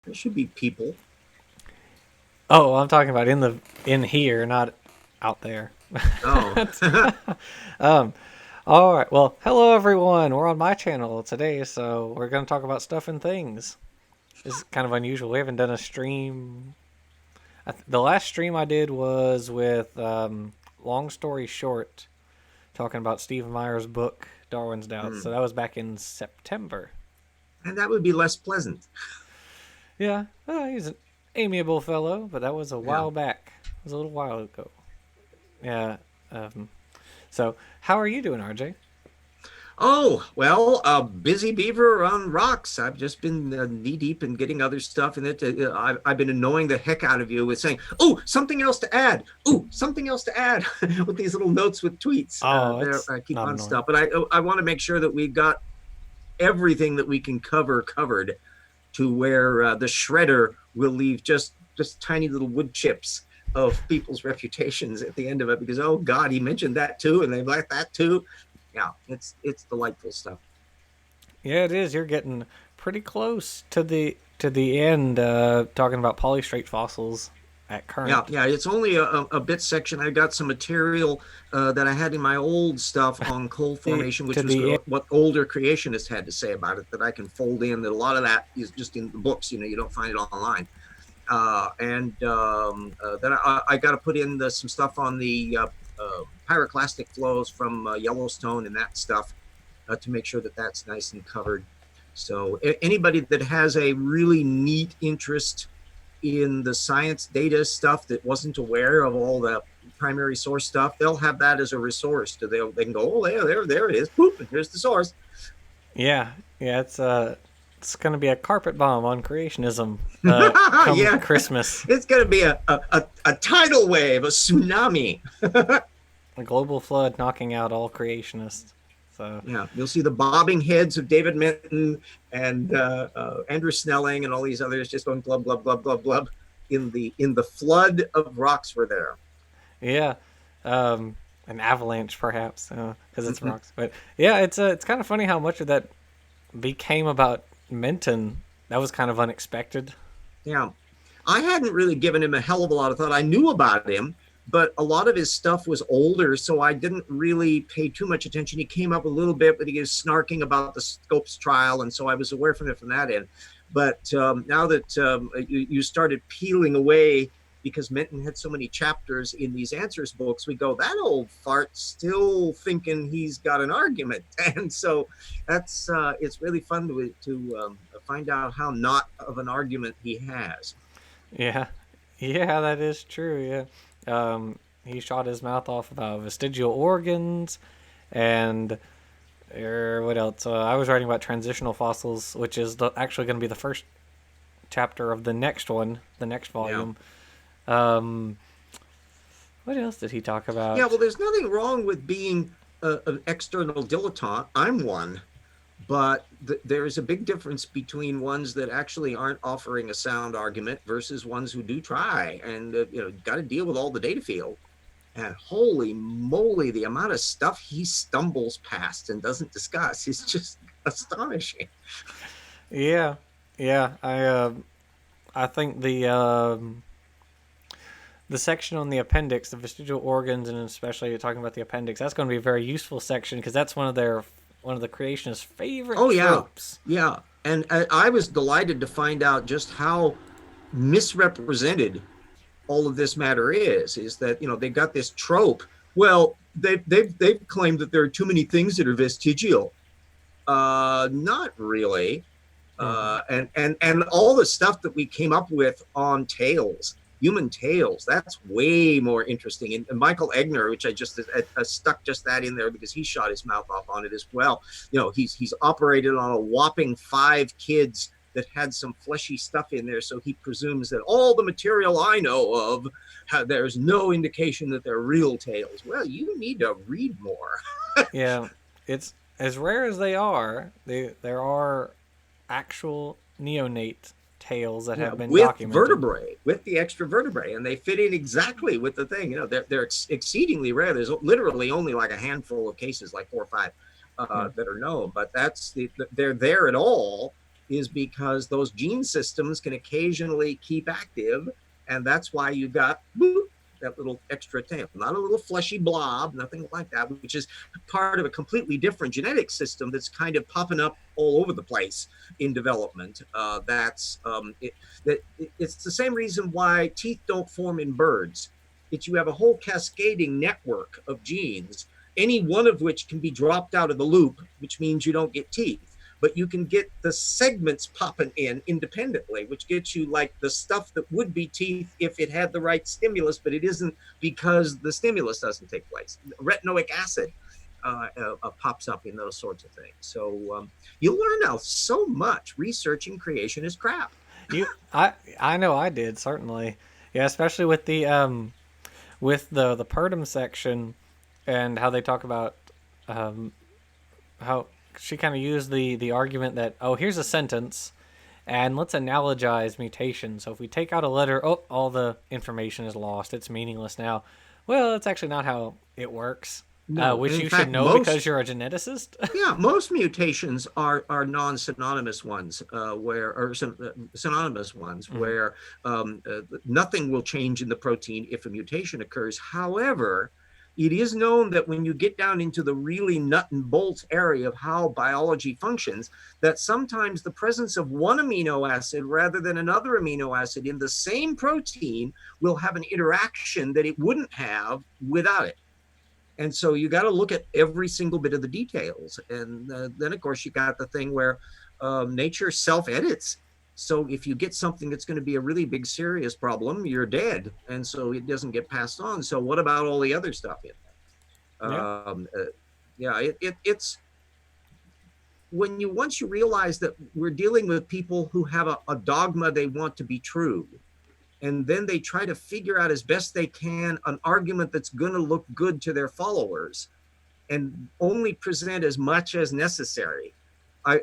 There should be people. Oh, I'm talking about in here, not out there. Oh, um, all right. Well, hello everyone. We're on my channel today, so we're going to talk about stuff and things. This is kind of unusual. We haven't done a stream. The last stream I did was with Long Story Short, talking about Stephen Meyer's book Darwin's Doubts. So hmm. that was back in September. And that would be less pleasant. Yeah, he's an amiable fellow, but that was a Yeah. while back. It was a little while ago. Yeah. Um, so, how are you doing, RJ? Oh, well, busy beaver on rocks. I've just been knee deep in getting other stuff in it. I've been annoying the heck out of you with saying, "Oh, something else to add. Oh, something else to add," with these little notes with tweets. Oh, There, it's I keep not on annoying. stuff, but I want to make sure that we've got everything that we can cover covered to where the shredder will leave just tiny little wood chips of people's reputations at the end of it because oh god he mentioned that too and they like that too. Yeah, it's delightful stuff. Yeah, it is. You're getting pretty close to the end. Talking about polystrate fossils at Yeah, current. yeah, it's only a bit section. I got some material that I had in my old stuff on cold formation, To which was the end. what older creationists had to say about it that I can fold in. That a lot of that is just in the books, you don't find it online. And then I got to put in some stuff on the pyroclastic flows from Yellowstone and that stuff to make sure that that's nice and covered. So anybody that has a really neat interest in the science data stuff that wasn't aware of all the primary source stuff, they'll have that as a resource. They can go, oh, there it is. Boop, and here's the source. Yeah, yeah. It's gonna be a carpet bomb on creationism. Come Yeah, Christmas, it's going to be a tidal wave, a tsunami. a global flood knocking out all creationists. So Yeah, you'll see the bobbing heads of David Minton and Andrew Snelling and all these others just going blub blub blub blub blub in the flood of rocks were there. yeah, an avalanche perhaps because it's Mm-mm. rocks. But yeah, it's kind of funny how much of that became about Minton. That was kind of unexpected. Yeah, I hadn't really given him a hell of a lot of thought. I knew about him, but a lot of his stuff was older, so I didn't really pay too much attention. He came up a little bit, but he was snarking about the Scopes trial, and so I was aware from it from that end. But now that you started peeling away because Minton had so many chapters in these answers books, we go, that old fart still thinking he's got an argument. And so that's it's really fun to find out how not of an argument he has. Yeah, yeah, that is true. Yeah, he shot his mouth off about vestigial organs, and what else? I was writing about transitional fossils, which is actually going to be the first chapter of the next one, the next Yeah. volume. Um, what else did he talk Yeah, about? well, there's nothing wrong with being an external dilettante. I'm one, but there is a big difference between ones that actually aren't offering a sound argument versus ones who do try and got to deal with all the data field. And holy moly, the amount of stuff he stumbles past and doesn't discuss is just astonishing. Yeah, yeah. I think the section on the appendix, the vestigial organs, and especially talking about the appendix, that's going to be a very useful section because that's one of the creationists' favorite Oh yeah, tropes. yeah. And I was delighted to find out just how misrepresented all of this matter is that they've got this trope. Well, they've claimed that there are too many things that are vestigial. Not really. Mm-hmm. And all the stuff that we came up with on tails, human tails, that's way more interesting. And Michael Egner, which I just stuck just that in there because he shot his mouth off on it as well. He's operated on a whopping 5 kids that had some fleshy stuff in there, so he presumes that all the material I know of, there's no indication that they're real tails. Well, you need to read more. Yeah, it's as rare as they are. There are actual neonate tails that Yeah, have been with documented. vertebrae, with the extra vertebrae, and they fit in exactly with the thing. They're exceedingly rare. There's literally only like a handful of cases, like 4 or 5, Yeah. that are known. But they're there at all. is because those gene systems can occasionally keep active, and that's why you got boop, that little extra tail, not a little fleshy blob, nothing like that, which is part of a completely different genetic system that's kind of popping up all over the place in development. It's the same reason why teeth don't form in birds. It's you have a whole cascading network of genes, any one of which can be dropped out of the loop, which means you don't get teeth. But you can get the segments popping in independently, which gets you like the stuff that would be teeth if it had the right stimulus, but it isn't because the stimulus doesn't take place. Retinoic acid pops up in those sorts of things. So you learn now so much researching creation is crap. I know I did, certainly. Yeah, especially with the Purdom section and how they talk about how she kind of used the argument that, oh, here's a sentence and let's analogize mutation. So if we take out a letter, oh, all the information is lost. It's meaningless now. Well, that's actually not how it works. No, Which in you fact, should know because you're a geneticist. Yeah, most mutations are non-synonymous ones, synonymous ones, where nothing will change in the protein if a mutation occurs. However, it is known that when you get down into the really nut and bolt area of how biology functions, that sometimes the presence of one amino acid rather than another amino acid in the same protein will have an interaction that it wouldn't have without it. And so you got to look at every single bit of the details. And then, of course, you got the thing where nature self-edits. So if you get something that's going to be a really big, serious problem, you're dead. And so it doesn't get passed on. So what about all the other stuff in there? It's when once you realize that we're dealing with people who have a dogma they want to be true, and then they try to figure out as best they can an argument that's going to look good to their followers and only present as much as necessary.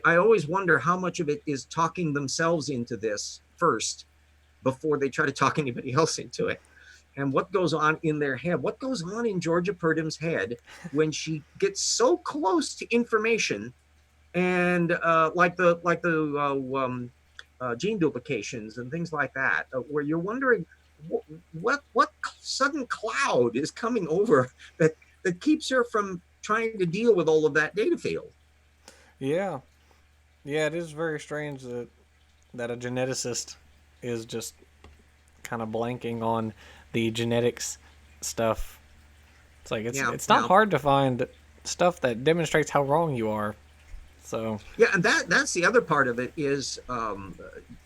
I always wonder how much of it is talking themselves into this first before they try to talk anybody else into it. And what goes on in their head, what goes on in Georgia Purdom's head when she gets so close to information and gene duplications and things like that, where you're wondering what sudden cloud is coming over that keeps her from trying to deal with all of that data field. Yeah, it is very strange that a geneticist is just kind of blanking on the genetics stuff. It's like it's not hard to find stuff that demonstrates how wrong you are. So yeah, and that's the other part of it is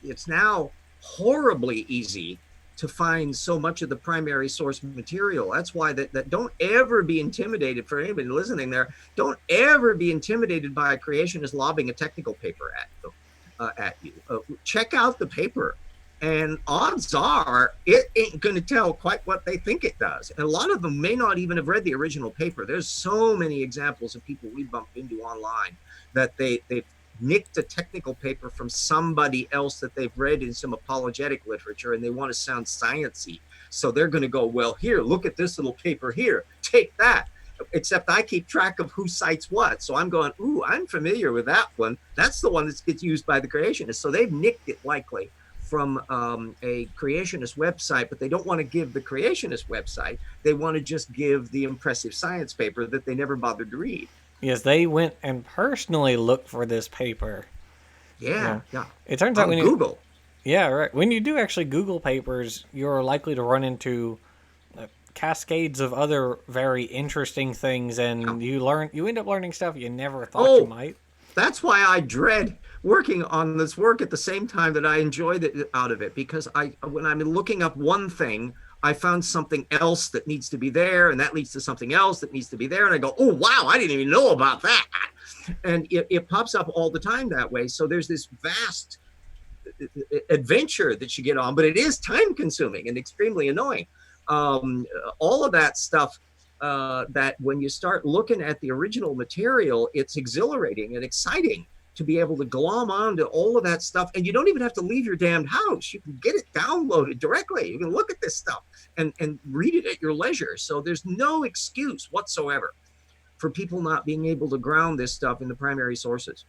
it's now horribly easy to find so much of the primary source material. That's why that don't ever be intimidated, for anybody listening there, don't ever be intimidated by a creationist lobbing a technical paper at you. Check out the paper, and odds are it ain't going to tell quite what they think it does. And a lot of them may not even have read the original paper. There's so many examples of people we bumped into online that they've nicked a technical paper from somebody else that they've read in some apologetic literature, and they want to sound sciencey. So they're going to go, well, here, look at this little paper here, take that. Except I keep track of who cites what. So I'm going, ooh, I'm familiar with that one. That's the one that gets used by the creationists. So they've nicked it likely from a creationist website, but they don't want to give the creationist website. They want to just give the impressive science paper that they never bothered to read. Yes, they went and personally looked for this paper. Yeah. It turns out when Google. Yeah, right. When you do actually Google papers, you're likely to run into cascades of other very interesting things, and you end up learning stuff you never thought you might. That's why I dread working on this work at the same time that I enjoy out of it, because when I'm looking up one thing, I found something else that needs to be there, and that leads to something else that needs to be there, and I go, oh wow, I didn't even know about that. And it pops up all the time that way. So there's this vast adventure that you get on, but it is time consuming and extremely annoying. All of that stuff, that when you start looking at the original material, it's exhilarating and exciting to be able to glom onto all of that stuff. And you don't even have to leave your damned house. You can get it downloaded directly. You can look at this stuff and read it at your leisure. So there's no excuse whatsoever for people not being able to ground this stuff in the primary sources.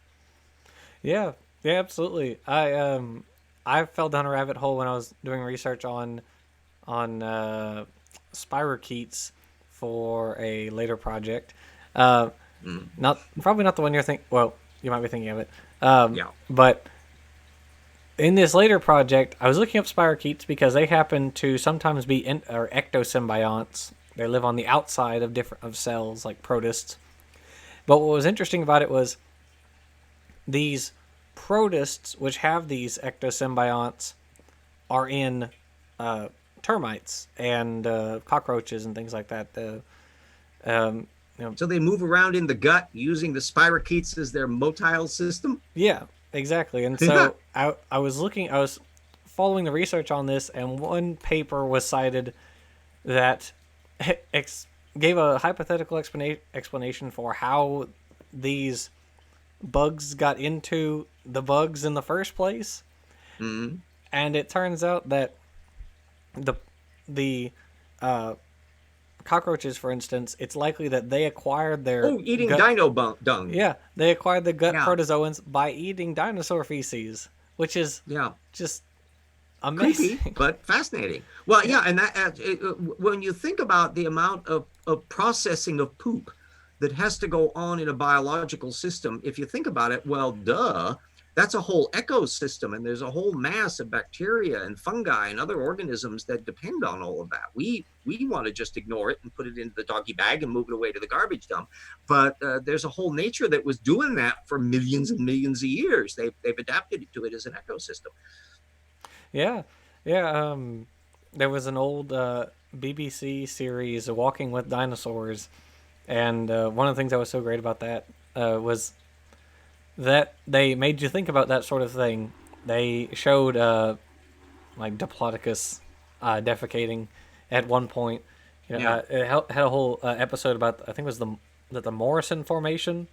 Yeah. Yeah, absolutely. I fell down a rabbit hole when I was doing research on spirochetes for a later project. Uh, Mm, not probably not the one you're thinking. Well, you might be thinking of it. yeah. But in this later project, I was looking up spirochetes because they happen to sometimes be or ectosymbionts. They live on the outside of different of cells like protists. But what was interesting about it was these protists, which have these ectosymbionts, are in uh, termites and cockroaches and things like that. Um, you know, So they move around in the gut using the spirochetes as their motile system. yeah, exactly. And Yeah. so I was following the research on this, and one paper was cited that ex- gave a hypothetical explanation for how these bugs got into the bugs in the first place. Mm. And it turns out that the the uh, cockroaches, for instance, it's likely that they acquired their Oh, eating gut. dino dung. Yeah, they acquired the gut Yeah. protozoans by eating dinosaur feces, which is Yeah. just Creepy, amazing. but fascinating. Well, Yeah, yeah, and when you think about the amount of processing of poop that has to go on in a biological system, if you think about it, well, duh, that's a whole ecosystem, and there's a whole mass of bacteria and fungi and other organisms that depend on all of that. We want to just ignore it and put it into the doggy bag and move it away to the garbage dump, but there's a whole nature that was doing that for millions and millions of years. They've adapted to it as an ecosystem. yeah, yeah. There was an old BBC series, Walking with Dinosaurs, and one of the things that was so great about that was that they made you think about that sort of thing. They showed like Diplodocus defecating at one point. Yeah. It had a whole episode about I think it was the Morrison Formation,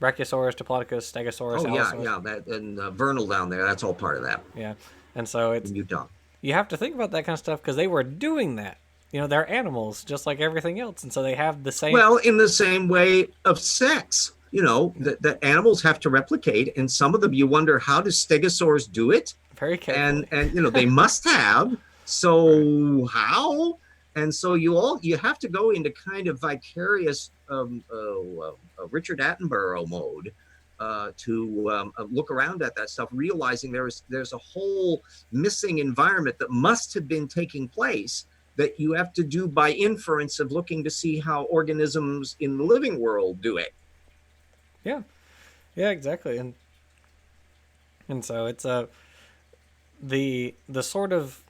Brachiosaurus, Diplodocus, Stegosaurus, Oh yeah, Allosaurus. yeah. That and Vernal down there. That's all part of that Yeah, and so it's in Utah. you have to think about that kind of stuff because they were doing that. They're animals just like everything else, and so they have the same. Well, in the same way of sex, that animals have to replicate, and some of them you wonder how do stegosaurs do it, Very and carefully. they must have. Right. So how? And so you have to go into kind of vicarious Richard Attenborough mode to look around at that stuff, realizing there's a whole missing environment that must have been taking place that you have to do by inference of looking to see how organisms in the living world do it. Yeah. Yeah. Exactly. And so it's the sort of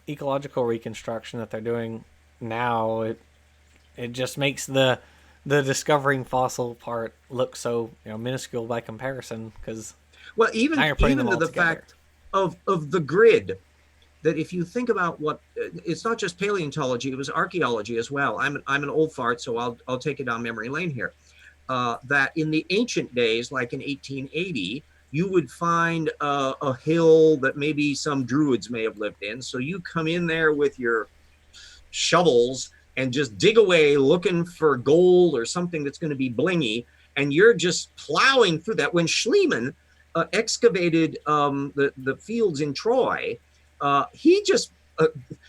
ecological reconstruction that they're doing now. It just makes the discovering fossil part look so minuscule by comparison because Well, now even you're putting them even to all the together. fact of the grid, that if you think about what it's not just paleontology, it was archaeology as well. I'm an old fart, so I'll take it down memory lane here. That in the ancient days, like in 1880, you would find a hill that maybe some druids may have lived in. So you come in there with your shovels and just dig away looking for gold or something that's going to be blingy. And you're just plowing through that. When Schliemann excavated the fields in Troy, he just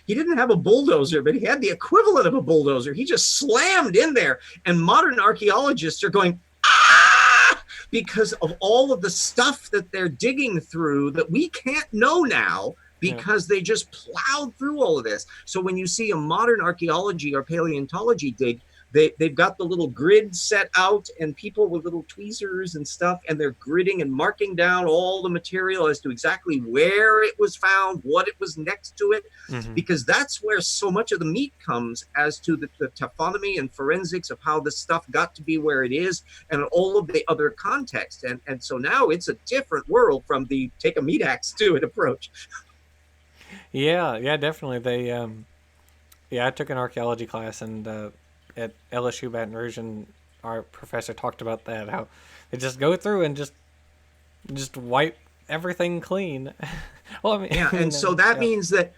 he didn't have a bulldozer, but he had the equivalent of a bulldozer. He just slammed in there, and modern archaeologists are going, ah, because of all of the stuff that they're digging through that we can't know now Yeah. because they just plowed through all of this. So when you see a modern archaeology or paleontology dig, they've got the little grid set out and people with little tweezers and stuff, and they're gridding and marking down all the material as to exactly where it was found, what it was next to it, Mm-hmm. because that's where so much of the meat comes as to the taphonomy and forensics of how this stuff got to be where it is and all of the other context. And so now it's a different world from the take a meat axe to it approach. Yeah. Yeah. Definitely. Yeah. I took an archaeology class and at LSU Baton Rouge, and our professor talked about that how they just go through and just wipe everything clean. Well, I mean, Yeah, and so that yeah. means that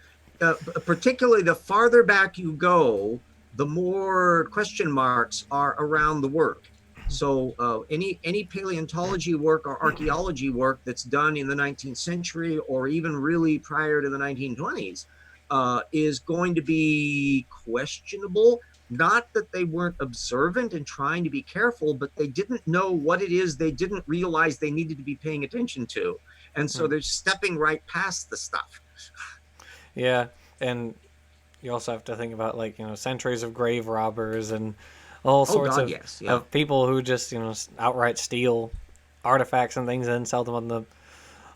particularly the farther back you go, the more question marks are around the work. So any paleontology work or archaeology work that's done in the 19th century or even really prior to the 1920s is going to be questionable. Not that they weren't observant and trying to be careful, but they didn't know what it is they didn't realize they needed to be paying attention to. And so they're stepping right past the stuff. Yeah, and you also have to think about, like, centuries of grave robbers and all Oh sorts God, yes, yeah. of people who just outright steal artifacts and things and sell them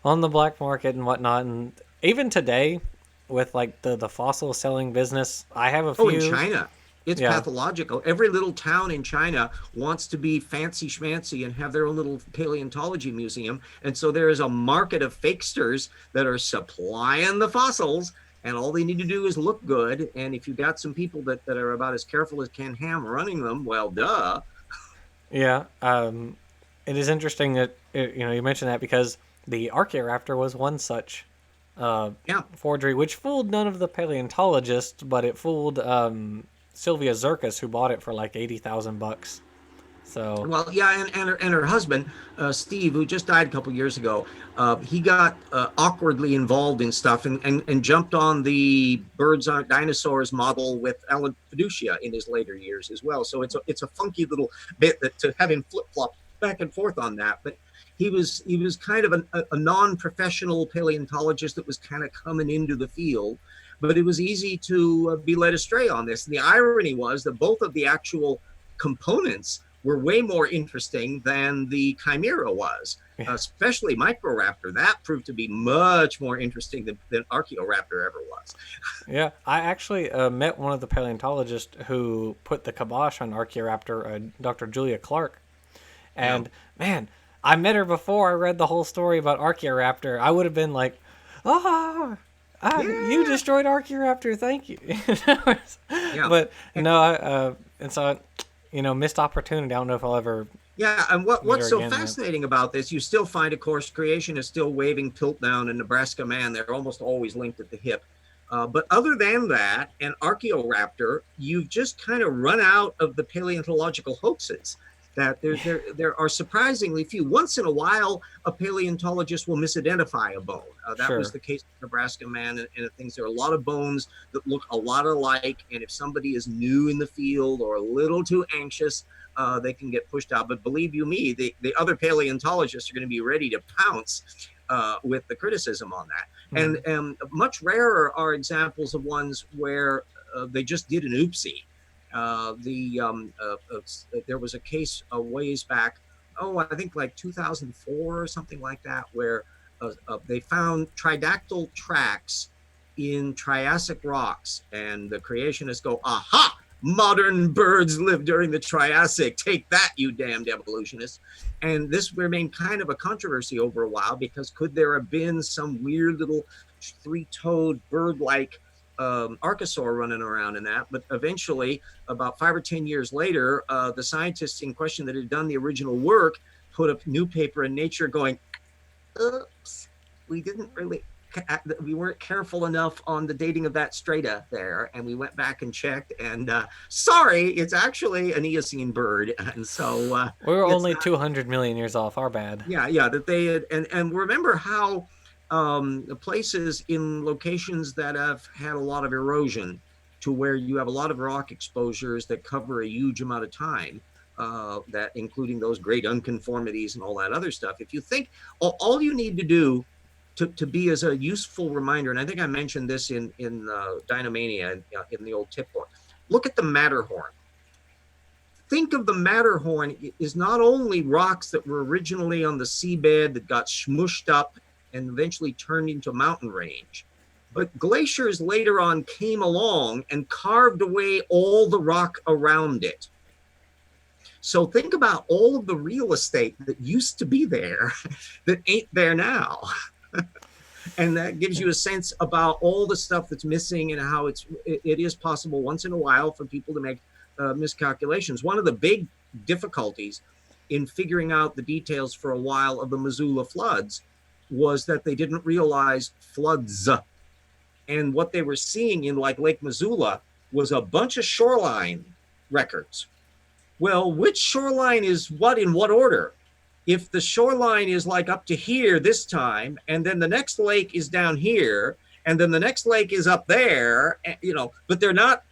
on the black market and whatnot. And even today, with like the fossil selling business, I have a Oh, in few. China, it's Yeah, pathological. Every little town in China wants to be fancy schmancy and have their own little paleontology museum. And so there is a market of fakesters that are supplying the fossils, and all they need to do is look good. And if you got some people that are about as careful as Ken Ham running them, well, duh. yeah. It is interesting that you mentioned that, because the Archaeoraptor was one such Yeah. forgery, which fooled none of the paleontologists, but it fooled Sylvia Zirkus, who bought it for like $80,000. So Well, yeah, and her husband, Steve, who just died a couple years ago, he got awkwardly involved in stuff and jumped on the birds aren't dinosaurs model with Alan Fiducia in his later years as well. So it's a funky little bit that to have him flip flop back and forth on that. But he was kind of a non-professional paleontologist that was kind of coming into the field. But it was easy to be led astray on this. And the irony was that both of the actual components were way more interesting than the Chimera was, especially Microraptor. That proved to be much more interesting than Archaeoraptor ever was. yeah, I actually met one of the paleontologists who put the kibosh on Archaeoraptor, Dr. Julia Clark. Yeah. And man, I met her before I read the whole story about Archaeoraptor. I would have been like, "Ah, you Yeah. destroyed Archaeoraptor, thank you." Yeah. But And, no, and so missed opportunity. I don't know if I'll ever yeah, and meet her what's so again. fascinating about this, you still find, of course, creation is still waving Piltdown and Nebraska Man. They're almost always linked at the hip. But other than that, and Archaeoraptor, you've just kind of run out of the paleontological hoaxes. That there are surprisingly few. Once in a while, a paleontologist will misidentify a bone. That was Sure. the case with Nebraska Man and things. There are a lot of bones that look a lot alike, and if somebody is new in the field or a little too anxious, they can get pushed out. But believe you me, the other paleontologists are going to be ready to pounce with the criticism on that. Hmm. And much rarer are examples of ones where they just did an oopsie. There was a case a ways back, I think like 2004 or something like that, where they found tridactyl tracks in Triassic rocks, and the creationists go, "Aha! Modern birds lived during the Triassic. Take that, you damned evolutionists." And this remained kind of a controversy over a while, because could there have been some weird little three-toed bird-like archosaur running around in that? But eventually, about 5 or 10 years later, the scientists in question that had done the original work put a new paper in Nature going, "Oops, we didn't really we weren't careful enough on the dating of that strata there," and we went back and checked, and sorry, it's actually an Eocene bird. And so We were it's only not, 200 million years off. Our bad. yeah, that they had. And remember how the places in locations that have had a lot of erosion, to where you have a lot of rock exposures that cover a huge amount of time, that including those great unconformities and all that other stuff. If you think all you need to do to be as a useful reminder, and I think I mentioned this in Dinomania in the old tip book, look at the Matterhorn. Think of the Matterhorn is not only rocks that were originally on the seabed that got smushed up and eventually turned into a mountain range, but glaciers later on came along and carved away all the rock around it. So think about all of the real estate that used to be there that ain't there now. And that gives you a sense about all the stuff that's missing, and how it is possible once in a while for people to make miscalculations. One of the big difficulties in figuring out the details for a while of the Missoula floods was that they didn't realize floods. And what they were seeing in like Lake Missoula was a bunch of shoreline records. Well, which shoreline is what in what order? If the shoreline is like up to here this time, and then the next lake is down here, and then the next lake is up there, but they're not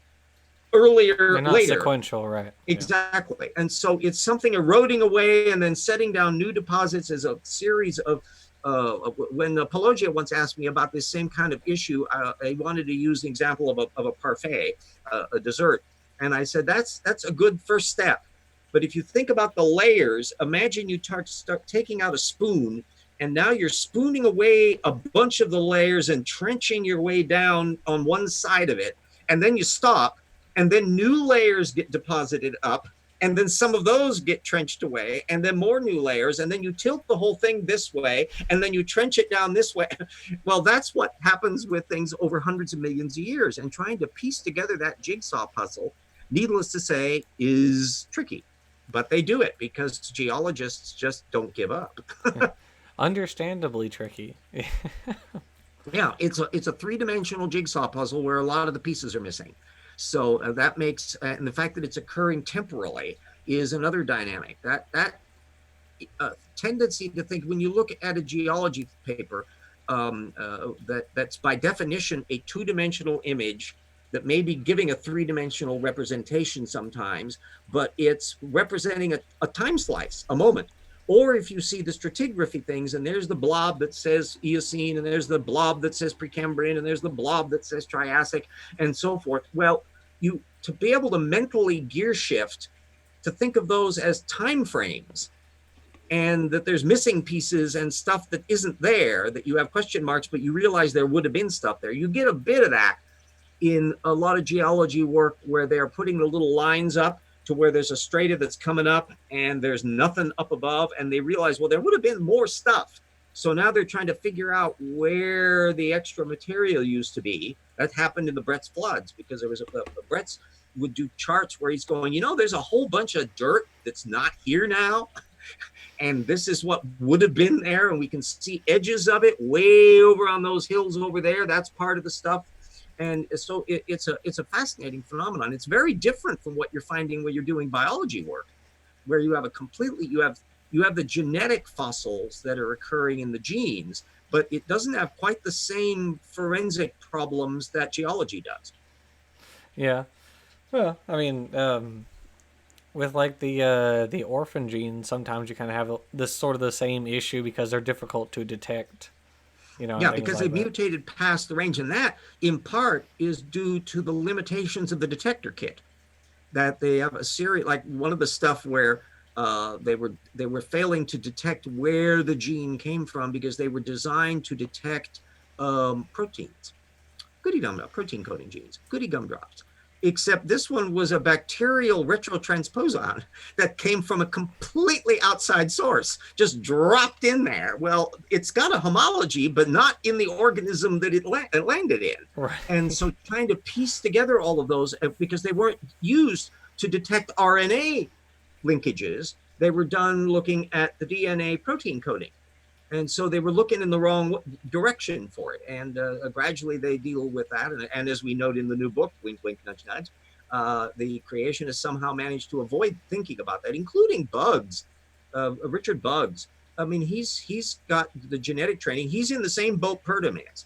They're earlier, not later. sequential, right? Yeah. Exactly. And so it's something eroding away and then setting down new deposits as a series of. When Pelagia once asked me about this same kind of issue, I wanted to use the example of a parfait, a dessert. And I said, that's a good first step. But if you think about the layers, imagine you start taking out a spoon, and now you're spooning away a bunch of the layers and trenching your way down on one side of it. And then you stop, and then new layers get deposited up, and then some of those get trenched away, and then more new layers, and then you tilt the whole thing this way, and then you trench it down this way. Well, that's what happens with things over hundreds of millions of years, and trying to piece together that jigsaw puzzle, needless to say, is tricky. But they do it because geologists just don't give up. Understandably tricky. Yeah, it's a three-dimensional jigsaw puzzle where a lot of the pieces are missing. So that makes, and the fact that it's occurring temporally is another dynamic. That tendency to think, when you look at a geology paper, that's by definition a two-dimensional image that may be giving a three-dimensional representation sometimes, but it's representing a time slice, a moment. Or if you see the stratigraphy things, and there's the blob that says Eocene, and there's the blob that says Precambrian, and there's the blob that says Triassic, and so forth. Well, to be able to mentally gear shift, to think of those as time frames, and that there's missing pieces and stuff that isn't there, that you have question marks, but you realize there would have been stuff there. You get a bit of that in a lot of geology work where they're putting the little lines up to where there's a strata that's coming up and there's nothing up above, and they realize, well, there would have been more stuff. So now they're trying to figure out where the extra material used to be. That happened in the Brett's floods, because there was Brett's would do charts where he's going, there's a whole bunch of dirt that's not here now. And this is what would have been there. And we can see edges of it way over on those hills over there. That's part of the stuff. And so it's a fascinating phenomenon. It's very different from what you're finding when you're doing biology work, where you have you have the genetic fossils that are occurring in the genes, but it doesn't have quite the same forensic problems that geology does. Yeah. Well, I mean, with like the orphan genes, sometimes you kind of have this sort of the same issue because they're difficult to detect. Yeah, because they've mutated past the range, and that in part is due to the limitations of the detector kit. That they have a series, like one of the stuff where they were failing to detect where the gene came from because they were designed to detect proteins, protein coding genes, goody gumdrops. Except this one was a bacterial retrotransposon that came from a completely outside source, just dropped in there. Well, it's got a homology, but not in the organism that it landed in. Right. And so trying to piece together all of those, because they weren't used to detect RNA linkages, they were done looking at the DNA protein coding. And so they were looking in the wrong direction for it. And gradually they deal with that. And as we note in the new book, wink, wink, nudge, nudge, the creationists somehow managed to avoid thinking about that, including bugs. Richard Bugs. I mean, he's got the genetic training. He's in the same boat Purdom is,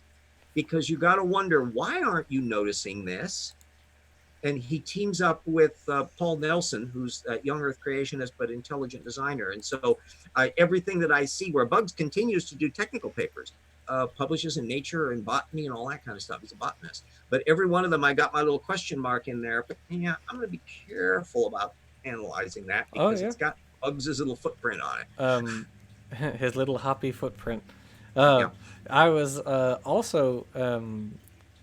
because you got to wonder, why aren't you noticing this? And he teams up with Paul Nelson, who's a young Earth creationist but intelligent designer. And so everything that I see where Bugs continues to do technical papers, publishes in Nature and Botany and all that kind of stuff. He's a botanist. But every one of them, I got my little question mark in there. But yeah, I'm going to be careful about analyzing that, because it's got Bugs' little footprint on it. His little hoppy footprint. Yeah. I was also,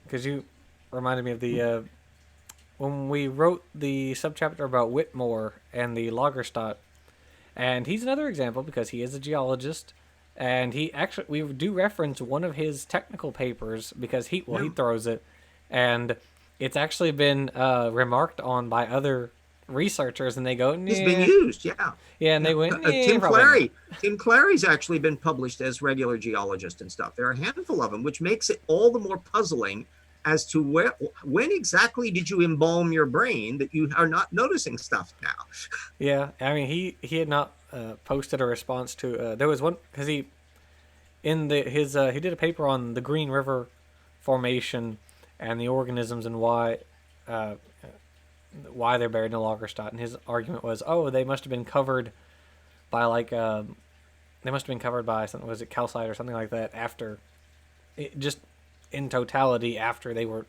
because you reminded me of the... when we wrote the subchapter about Whitmore and the Lagerstadt, and he's another example because he is a geologist, and we do reference one of his technical papers because he throws it, and it's actually been remarked on by other researchers, and they go, nah. It's been used, and they went, Tim Clary's actually been published as regular geologist and stuff. There are a handful of them, which makes it all the more puzzling as to when exactly did you embalm your brain that you are not noticing stuff now. Yeah, I mean he had not posted a response to there was one because he did a paper on the Green River formation and the organisms and uh, why they're buried in the Lagerstadt, and his argument was, oh, they must have been covered by they must have been covered by something, was it calcite or something like that, after just in totality after they were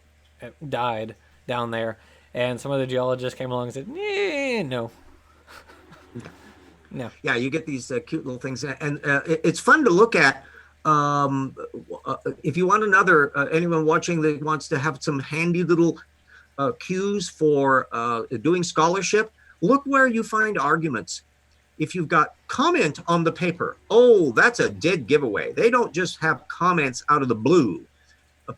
died down there. And some other geologists came along and said, no, no. Yeah, you get these cute little things, and it's fun to look at. Um, if you want another, anyone watching that wants to have some handy little cues for doing scholarship, look where you find arguments. If you've got comment on the paper, oh, that's a dead giveaway. They don't just have comments out of the blue.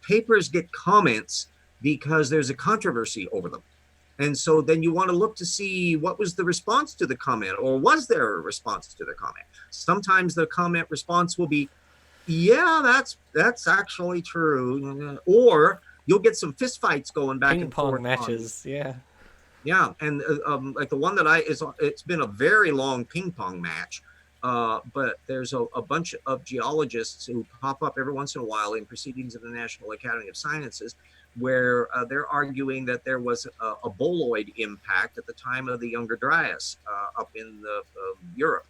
Papers get comments because there's a controversy over them. And so then you want to look to see what was the response to the comment, or was there a response to the comment? Sometimes the comment response will be, yeah, that's actually true. Or you'll get some fist fights going back and forth. Ping pong matches, yeah. Yeah, and like the one that it's been a very long ping pong match, but there's a bunch of geologists who pop up every once in a while in proceedings of the National Academy of Sciences, where they're arguing that there was a boloid impact at the time of the Younger Dryas up in Europe,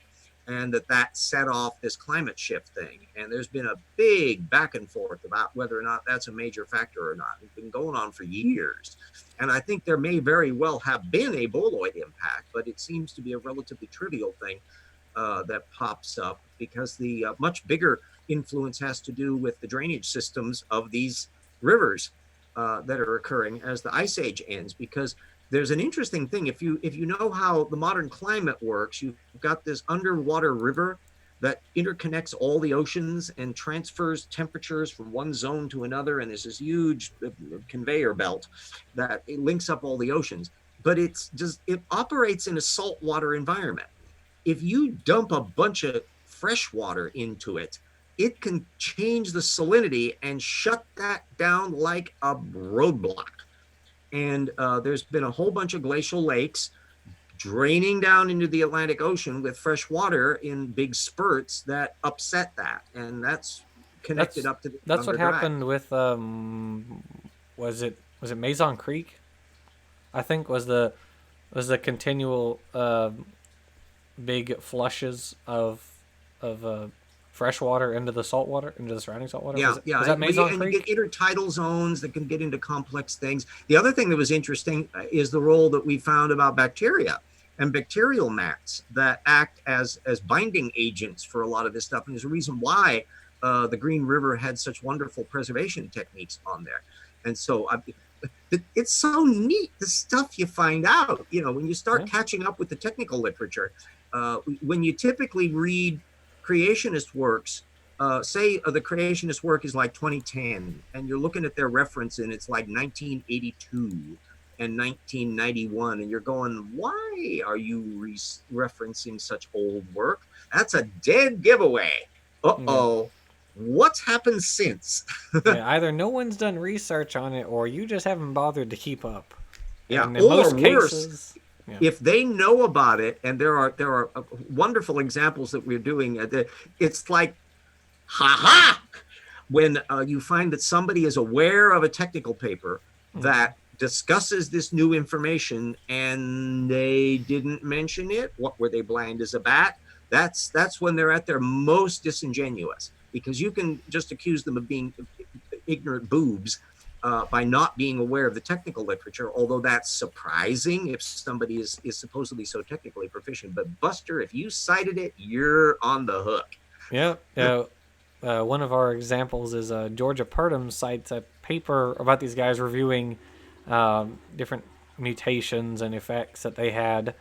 and that set off this climate shift thing. And there's been a big back and forth about whether or not that's a major factor or not. It's been going on for years. And I think there may very well have been a boloid impact, but it seems to be a relatively trivial thing that pops up, because the much bigger influence has to do with the drainage systems of these rivers that are occurring as the ice age ends. Because there's an interesting thing. If you know how the modern climate works, you've got this underwater river that interconnects all the oceans and transfers temperatures from one zone to another, and there's this huge conveyor belt that it links up all the oceans. But it operates in a saltwater environment. If you dump a bunch of fresh water into it, it can change the salinity and shut that down like a roadblock. And there's been a whole bunch of glacial lakes draining down into the Atlantic Ocean with fresh water in big spurts that upset that, and that's connected up to the that's what Younger happened with was it Maison Creek, I think, was the continual big flushes of fresh water into the saltwater, into the surrounding saltwater. Yeah, was that Maison and Creek? you get intertidal zones that can get into complex things. The other thing that was interesting is the role that we found about bacteria and bacterial mats that act as binding agents for a lot of this stuff. And there's a reason why the Green River had such wonderful preservation techniques on there. And so it's so neat, the stuff you find out, when you start catching up with the technical literature. When you typically read creationist works, say the creationist work is like 2010, and you're looking at their reference and it's like 1982 and 1991, and you're going, why are you referencing such old work? That's a dead giveaway. What's happened since? Yeah, either no one's done research on it, or you just haven't bothered to keep up. Yeah, and in most cases, if they know about it, and there are wonderful examples that we're doing, it's like, when you find that somebody is aware of a technical paper that discusses this new information and they didn't mention it. What were they, blind as a bat? That's when they're at their most disingenuous, because you can just accuse them of being ignorant boobs by not being aware of the technical literature, although that's surprising if somebody is supposedly so technically proficient. But Buster, if you cited it, you're on the hook. Yeah. One of our examples is Georgia Purdom cites a paper about these guys reviewing different mutations and effects that they had.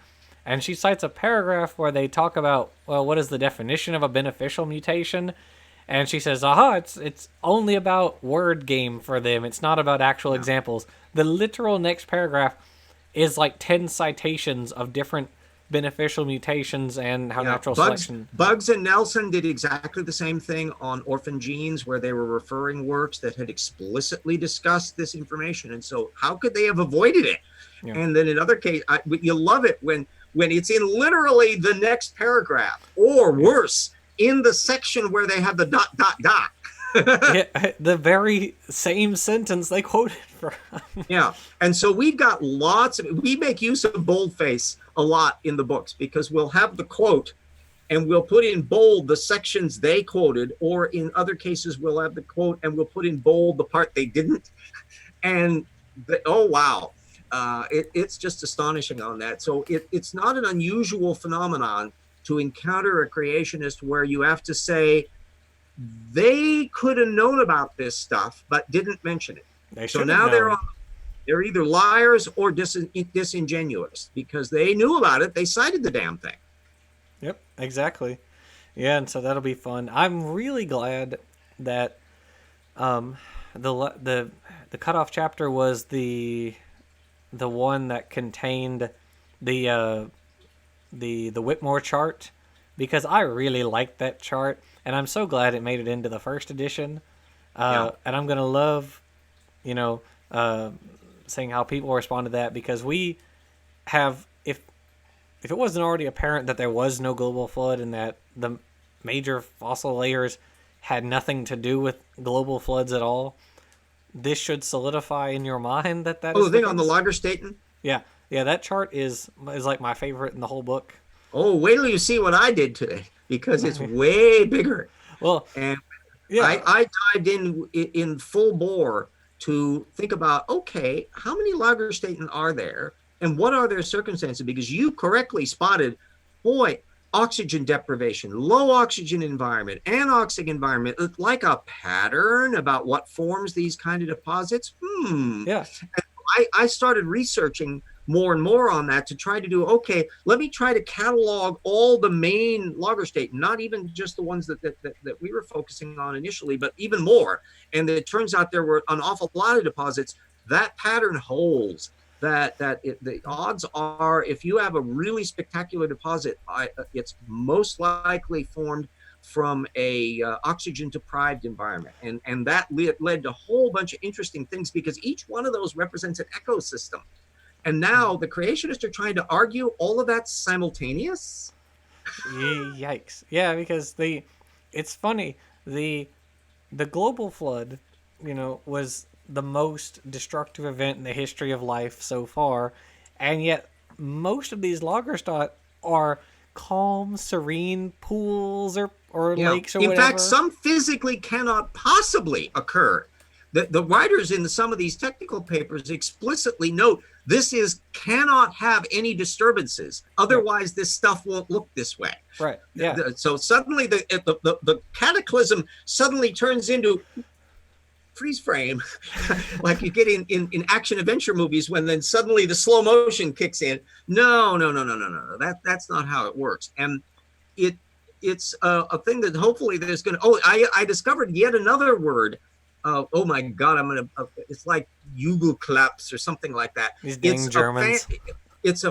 And she cites a paragraph where they talk about, well, what is the definition of a beneficial mutation? And she says, it's only about word game for them. It's not about actual examples. The literal next paragraph is like 10 citations of different beneficial mutations and how Yeah, natural selection. Bugs and Nelson did exactly the same thing on Orphan Genes, where they were referring works that had explicitly discussed this information. And so, how could they have avoided it? Yeah. And then in other cases, you love it when it's in literally the next paragraph, or worse, in the section where they have the dot dot dot. Yeah, the very same sentence they quoted from. Yeah. And so we make use of boldface a lot in the books, because we'll have the quote and we'll put in bold the sections they quoted, or in other cases, we'll have the quote and we'll put in bold the part they didn't. And oh, wow. It's just astonishing on that. So it's not an unusual phenomenon to encounter a creationist where you have to say, they could have known about this stuff, but didn't mention it. So now they're either liars or disingenuous, because they knew about it. They cited the damn thing. Yep, exactly. Yeah, and so that'll be fun. I'm really glad that the cutoff chapter was the one that contained the Whitmore chart, because I really liked that chart, and I'm so glad it made it into the first edition. And I'm gonna love, seeing how people respond to that, because we have, if it wasn't already apparent that there was no global flood and that the major fossil layers had nothing to do with global floods at all, this should solidify in your mind that is the thing on the Lagerstätten? Yeah, that chart is like my favorite in the whole book. Oh, wait till you see what I did today, because it's way bigger. Well, and I dived in full bore to think about, okay, how many Lagerstätten are there and what are their circumstances? Because you correctly spotted, boy, oxygen deprivation, low oxygen environment, anoxic environment, like a pattern about what forms these kind of deposits. Yeah. I started researching more and more on that to try to do, okay, let me try to catalog all the main Lagerstätten, not even just the ones that we were focusing on initially, but even more. And it turns out there were an awful lot of deposits. That pattern holds. The odds are, if you have a really spectacular deposit, it's most likely formed from a oxygen deprived environment, and that led to a whole bunch of interesting things, because each one of those represents an ecosystem. And now the creationists are trying to argue all of that's simultaneous. Yikes! Yeah, because it's funny, the global flood, was the most destructive event in the history of life so far, and yet most of these Lagerstätten are calm, serene pools or lakes or whatever. In fact, some physically cannot possibly occur. The writers in some of these technical papers explicitly note this cannot have any disturbances. Otherwise, this stuff won't look this way. Right. Yeah. So suddenly the cataclysm suddenly turns into freeze frame, like you get in action adventure movies, when then suddenly the slow motion kicks in. No. That's not how it works. And it's a thing that hopefully there's going to. Oh, I discovered yet another word. Oh my God, it's like Jugelklaps or something like that. These dang Germans. It's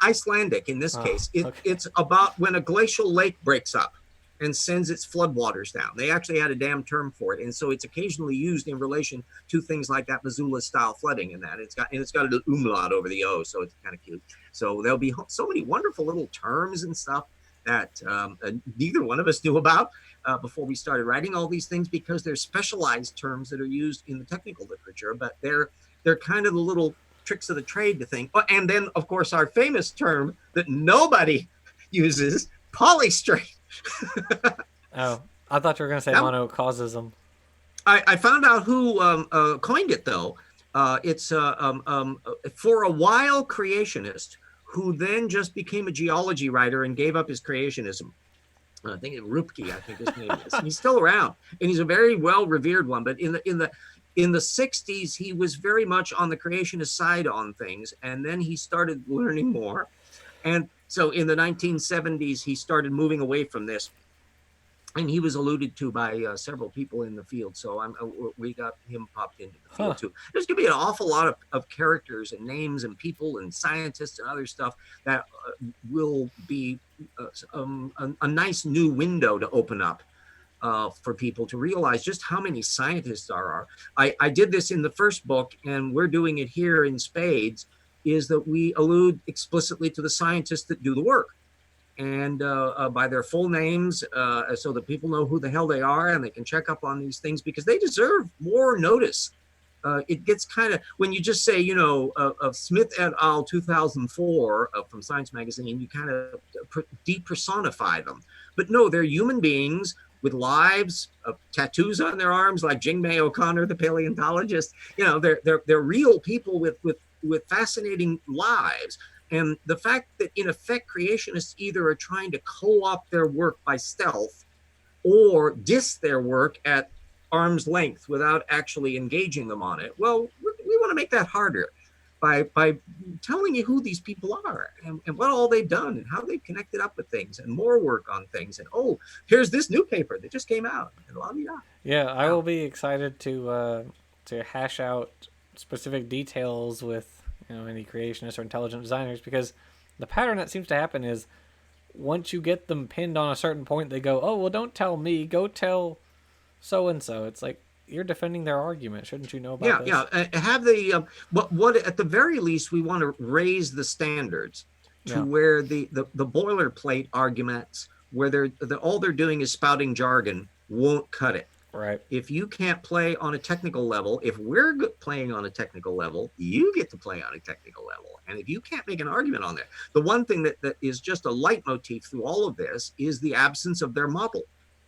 Icelandic in this case. It's about when a glacial lake breaks up and sends its floodwaters down. They actually had a damn term for it, and so it's occasionally used in relation to things like that Missoula-style flooding. And that it's got an umlaut over the O, so it's kind of cute. So there'll be so many wonderful little terms and stuff that neither one of us knew about before we started writing all these things, because they're specialized terms that are used in the technical literature, but they're kind of the little tricks of the trade to think. And then, of course, our famous term that nobody uses, polystrate. Oh, I thought you were going to say monocausism. I found out who coined it, though. It's for a while creationist who then just became a geology writer and gave up his creationism. I think Rupke, I think his name is. He's still around, and he's a very well revered one. But in the 60s, he was very much on the creationist side on things, and then he started learning more. And so in the 1970s, he started moving away from this. and he was alluded to by several people in the field. So we got him popped into the field too. There's going to be an awful lot of characters and names and people and scientists and other stuff that will be a nice new window to open up for people to realize just how many scientists there are. I did this in the first book, and we're doing it here in spades, is that we allude explicitly to the scientists that do the work, and by their full names, so that people know who the hell they are and they can check up on these things, because they deserve more notice. It gets kind of, when you just say, of Smith et al. 2004 from Science Magazine, you kind of depersonify them. But no, they're human beings with lives, tattoos on their arms, like Jingmei O'Connor, the paleontologist. They're real people with fascinating lives. And the fact that, in effect, creationists either are trying to co-opt their work by stealth or diss their work at arm's length without actually engaging them on it, well, we want to make that harder by telling you who these people are and what all they've done and how they've connected up with things, and more work on things. And, oh, here's this new paper that just came out. And yeah, I will be excited to hash out specific details with any creationists or intelligent designers, because the pattern that seems to happen is once you get them pinned on a certain point, they go, oh, well, don't tell me, go tell so-and-so. It's like, you're defending their argument. Shouldn't you know about this? Yeah. Have the, what at the very least, we want to raise the standards to where the boilerplate arguments, where all they're doing is spouting jargon, won't cut it. Right. If you can't play on a technical level, if we're playing on a technical level, you get to play on a technical level. And if you can't make an argument on that, the one thing that is just a leitmotif through all of this is the absence of their model.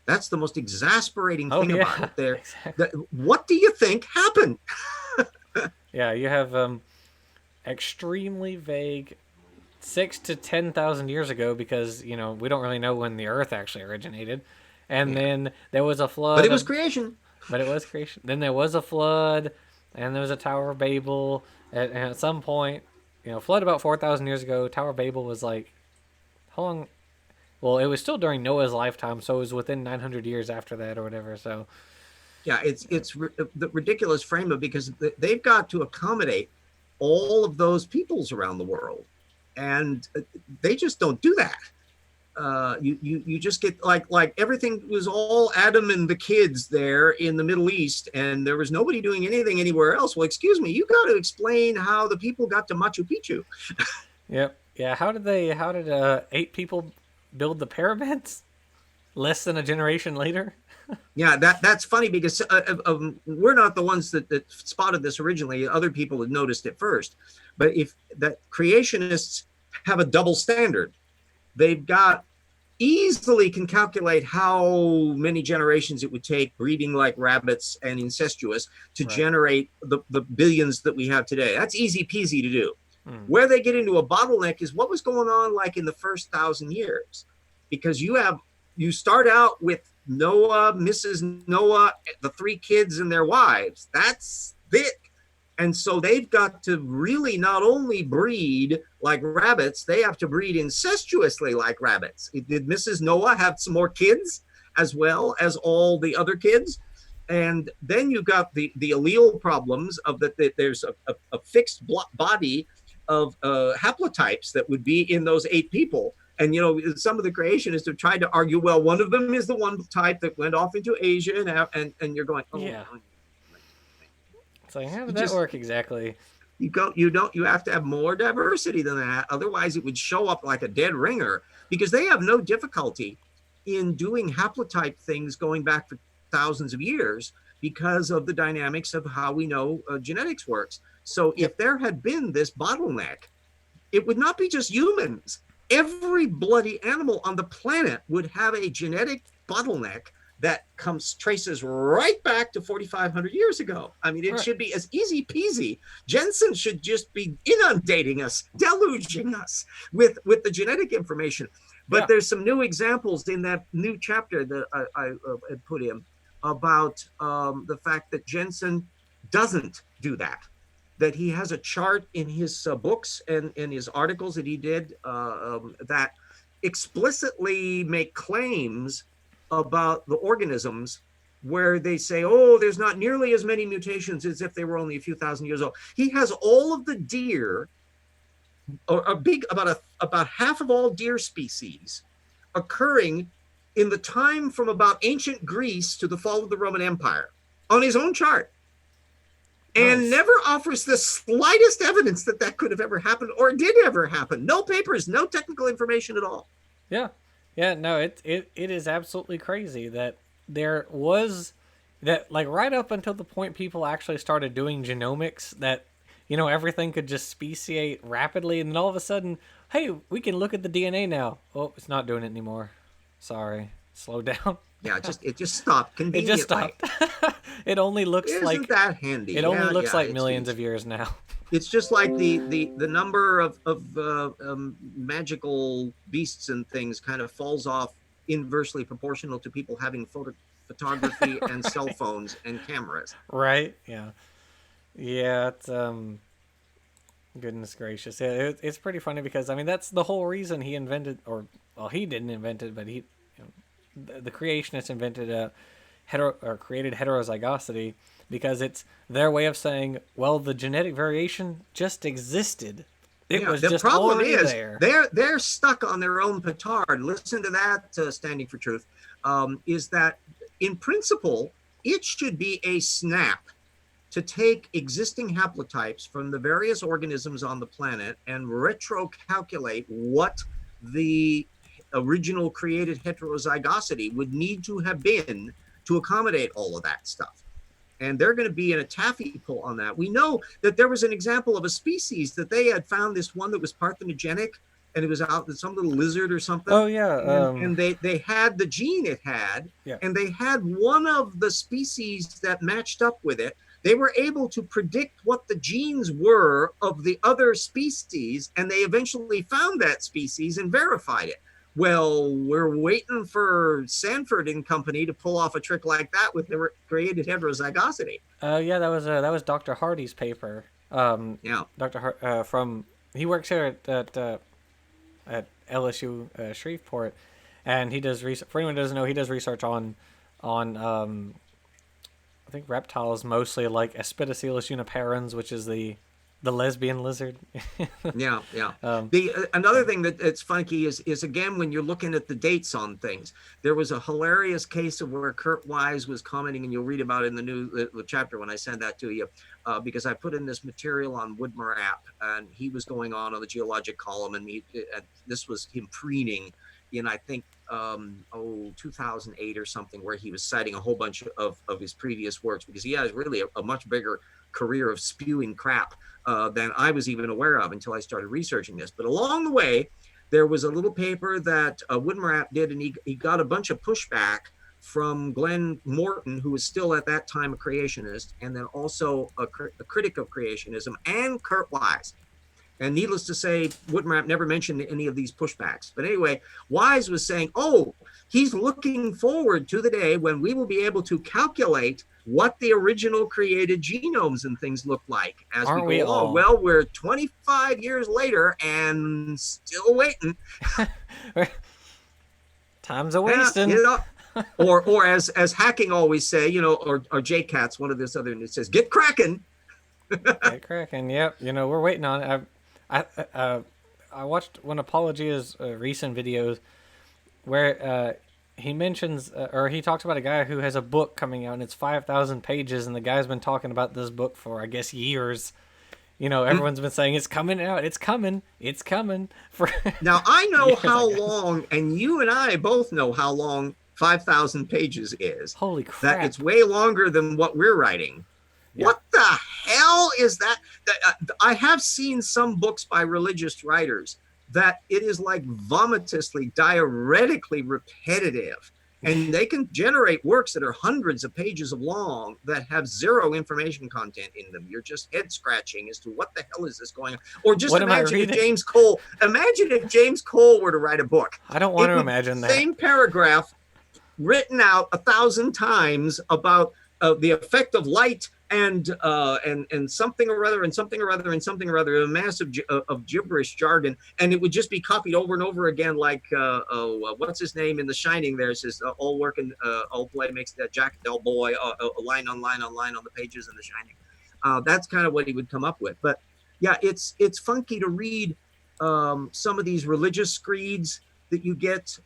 That's the most exasperating thing about it. There, exactly. What do you think happened? Yeah, you have extremely vague 6,000 to 10,000 years ago, because we don't really know when the Earth actually originated. And then there was a flood. But it was creation. But it was creation. Then there was a flood, and there was a Tower of Babel. And at some point, flood about 4,000 years ago. Tower of Babel was like, how long? Well, it was still during Noah's lifetime, so it was within 900 years after that or whatever. So, yeah, it's the ridiculous frame of, because they've got to accommodate all of those peoples around the world, and they just don't do that. You just get like everything was all Adam and the kids there in the Middle East, and there was nobody doing anything anywhere else. Well, excuse me, you got to explain how the people got to Machu Picchu. Yep. Yeah. How did 8 people build the pyramids less than a generation later? Yeah, that's funny, because we're not the ones that spotted this originally. Other people had noticed it first. But if that creationists have a double standard, they've got easily can calculate how many generations it would take breeding like rabbits and incestuous to generate the billions that we have today. That's easy peasy to do. Where they get into a bottleneck is what was going on like in the first 1,000 years, because you start out with Noah, Mrs. Noah, the 3 kids and their wives. That's it. And so they've got to really not only breed like rabbits, they have to breed incestuously like rabbits. Did Mrs. Noah have some more kids as well as all the other kids? And then you've got the allele problems of that there's a fixed body of haplotypes that would be in those 8 people. And, some of the creationists have tried to argue, well, one of them is the one type that went off into Asia, and you're going, oh, yeah. It's like, how did that work exactly? You have to have more diversity than that. Otherwise, it would show up like a dead ringer, because they have no difficulty in doing haplotype things going back for thousands of years because of the dynamics of how we know genetics works. So if there had been this bottleneck, it would not be just humans. Every bloody animal on the planet would have a genetic bottleneck that traces right back to 4,500 years ago. I mean, it should be as easy peasy. Jensen should just be inundating us, deluging us with the genetic information. But there's some new examples in that new chapter that I put in about the fact that Jensen doesn't do that he has a chart in his books and in his articles that he did that explicitly make claims about the organisms where they say, oh, there's not nearly as many mutations as if they were only a few thousand years old. He has all of the deer, or about half of all deer species occurring in the time from about ancient Greece to the fall of the Roman Empire on his own chart, and Nice. never offers the slightest evidence that that could have ever happened or did ever happen. No papers, no technical information at all. Yeah. Yeah, no, it is absolutely crazy that there was that, like, right up until the point people actually started doing genomics, that everything could just speciate rapidly, and then all of a sudden, hey, we can look at the DNA now. Oh, it's not doing it anymore. Sorry. Slow down. Yeah, it just stopped It conveniently. just stopped. It only looks Isn't like that handy? it only looks like it's, millions of years now. It's just like the number of magical beasts and things kind of falls off inversely proportional to people having photography and cell phones and cameras. Right? Yeah. Yeah, it's goodness gracious. Yeah, it's pretty funny because, I mean, that's the whole reason he invented, or well, he didn't invent it, but the creationists invented created heterozygosity, because it's their way of saying, well, the genetic variation just existed. It was the just problem already is there. they're stuck on their own petard. Listen to that, standing for truth. Is that in principle it should be a snap to take existing haplotypes from the various organisms on the planet and retro-calculate what the original created heterozygosity would need to have been to accommodate all of that stuff. And they're going to be in a taffy pull on that. We know that there was an example of a species that they had found, this one that was parthenogenic, and it was out with some little lizard or something. Oh yeah, and they had the gene it had, yeah. and they had one of the species that matched up with it. They were able to predict what the genes were of the other species, and they eventually found that species and verified it. Well, we're waiting for Sanford and Company to pull off a trick like that with their created heterozygosity. Yeah, that was Dr. Hardy's paper. Yeah, Dr. From he works here at LSU Shreveport, and he does research. For anyone who doesn't know, he does research on I think reptiles, mostly like Aspidoscelis uniparens, which is the lesbian lizard. yeah. The another thing that's funky is again, when you're looking at the dates on things, there was a hilarious case of where Kurt Wise was commenting, and you'll read about it in the chapter when I send that to you, because I put in this material on Woodmer app, and he was going on the geologic column, and this was him preening in, I think, 2008 or something, where he was citing a whole bunch of his previous works, because he has really a much bigger career of spewing crap than I was even aware of until I started researching this. But along the way, there was a little paper that Woodmer did, and he got a bunch of pushback from Glenn Morton, who was still at that time a creationist, and then also a critic of creationism, and Kurt Wise. And needless to say, Woodmer never mentioned any of these pushbacks. But anyway, Wise was saying, oh, he's looking forward to the day when we will be able to calculate what the original created genomes and things look like as we go along. Well, we're 25 years later and still waiting. Time's a wasting. Or as Hacking always say, or JCats, one of this other, it says, get cracking. Get cracking. Yep. We're waiting on it. I watched one of Apologia's recent videos where he mentions, or he talks about a guy who has a book coming out, and it's 5,000 pages, and the guy's been talking about this book for, I guess, years. Everyone's been saying, it's coming out, it's coming. Now, I know how long, and you and I both know how long 5,000 pages is. Holy crap. That it's way longer than what we're writing. Yeah. What the hell is that? I have seen some books by religious writers that it is like vomitously, diuretically repetitive. And they can generate works that are hundreds of pages long that have zero information content in them. You're just head scratching as to what the hell is this going on? Or just imagine if James Cole were to write a book. I don't want to imagine that. Same paragraph written out 1,000 times about the effect of light and something or other and something or other and something or other, a massive of gibberish jargon, and it would just be copied over and over again, like what's his name in The Shining? There says all work and all play makes that Jack Del Boy, line on line on line on the pages in The Shining. That's kind of what he would come up with. But yeah, it's funky to read some of these religious screeds that you get.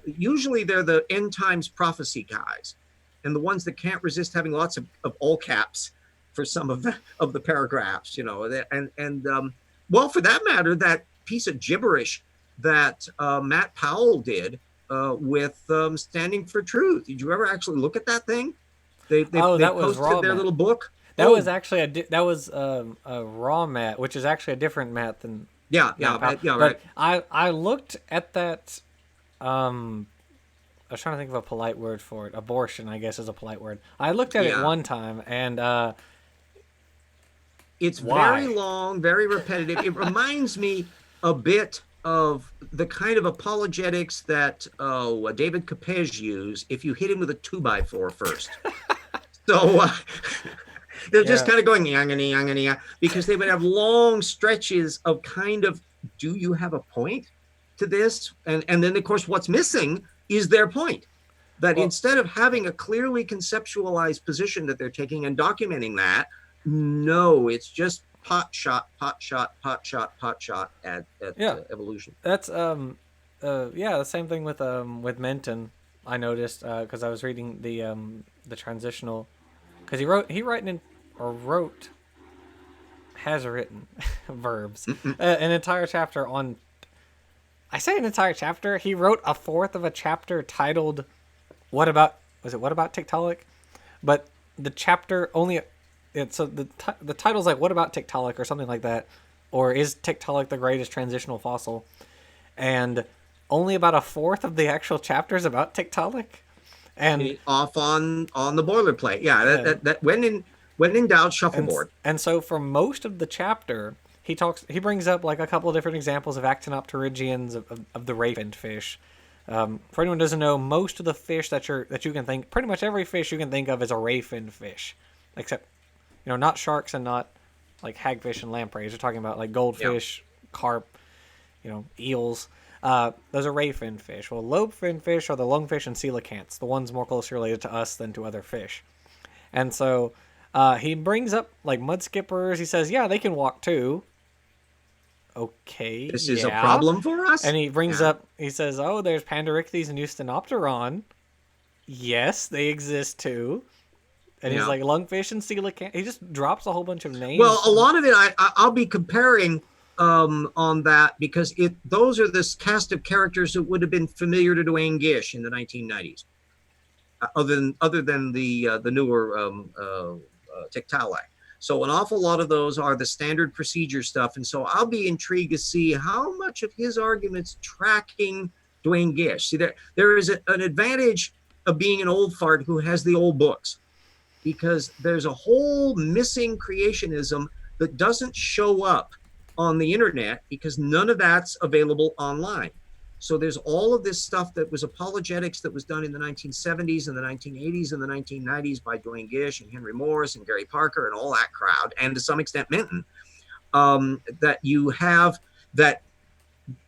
Usually they're the end times prophecy guys, and the ones that can't resist having lots of all caps for some of the paragraphs, you know. And well, for that matter, that piece of gibberish that Matt Powell did with Standing for Truth. Did you ever actually look at that thing? They that was posted their Matt. little book. That was actually a raw Matt, which is actually a different Matt than yeah, right. I looked at that. I was trying to think of a polite word for it. Abortion, I guess, is a polite word. I looked at it one time, and it's very long, very repetitive. It reminds me a bit of the kind of apologetics that David Capes used if you hit him with a 2x4 first. So they're just kind of going yang, because they would have long stretches of kind of, do you have a point to this? And then, of course, what's missing is their point. That instead of having a clearly conceptualized position that they're taking and documenting that, no, it's just pot shot at evolution. That's the same thing with Menton. I noticed because I was reading the transitional, because has written verbs an entire chapter on. I say an entire chapter. He wrote a fourth of a chapter titled "What about Tiktaalik?" But the chapter only. So the title's like "What about Tiktaalik?" or something like that, or "Is Tiktaalik the greatest transitional fossil?" And only about a fourth of the actual chapter is about Tiktaalik. And off on the boilerplate. That when in doubt, shuffleboard. And so for most of the chapter, he brings up like a couple of different examples of actinopterygians of the ray finned fish. For anyone who doesn't know, most of the fish that you can think, pretty much every fish you can think of is a ray finned fish, except not sharks and not like hagfish and lampreys. We're talking about like goldfish, carp, eels. Those are ray finned fish. Well, lobe finned fish are the lungfish and coelacanths, the ones more closely related to us than to other fish. And so he brings up like mud skippers. He says, yeah, they can walk too. Okay, this is a problem for us. And he brings up, he says, oh, there's Panderichthys and Eusthenopteron. Yes, they exist too. And he's like lungfish and coelacanth. He just drops a whole bunch of names. Well, a lot of it, I'll be comparing on that, because those are this cast of characters that would have been familiar to Duane Gish in the 1990s, other than the newer Tiktaalik. So an awful lot of those are the standard procedure stuff, and so I'll be intrigued to see how much of his arguments tracking Duane Gish. See, there is an advantage of being an old fart who has the old books, because there's a whole missing creationism that doesn't show up on the internet because none of that's available online. So there's all of this stuff that was apologetics that was done in the 1970s and the 1980s and the 1990s by Duane Gish and Henry Morris and Gary Parker and all that crowd, and to some extent Minton, that you have that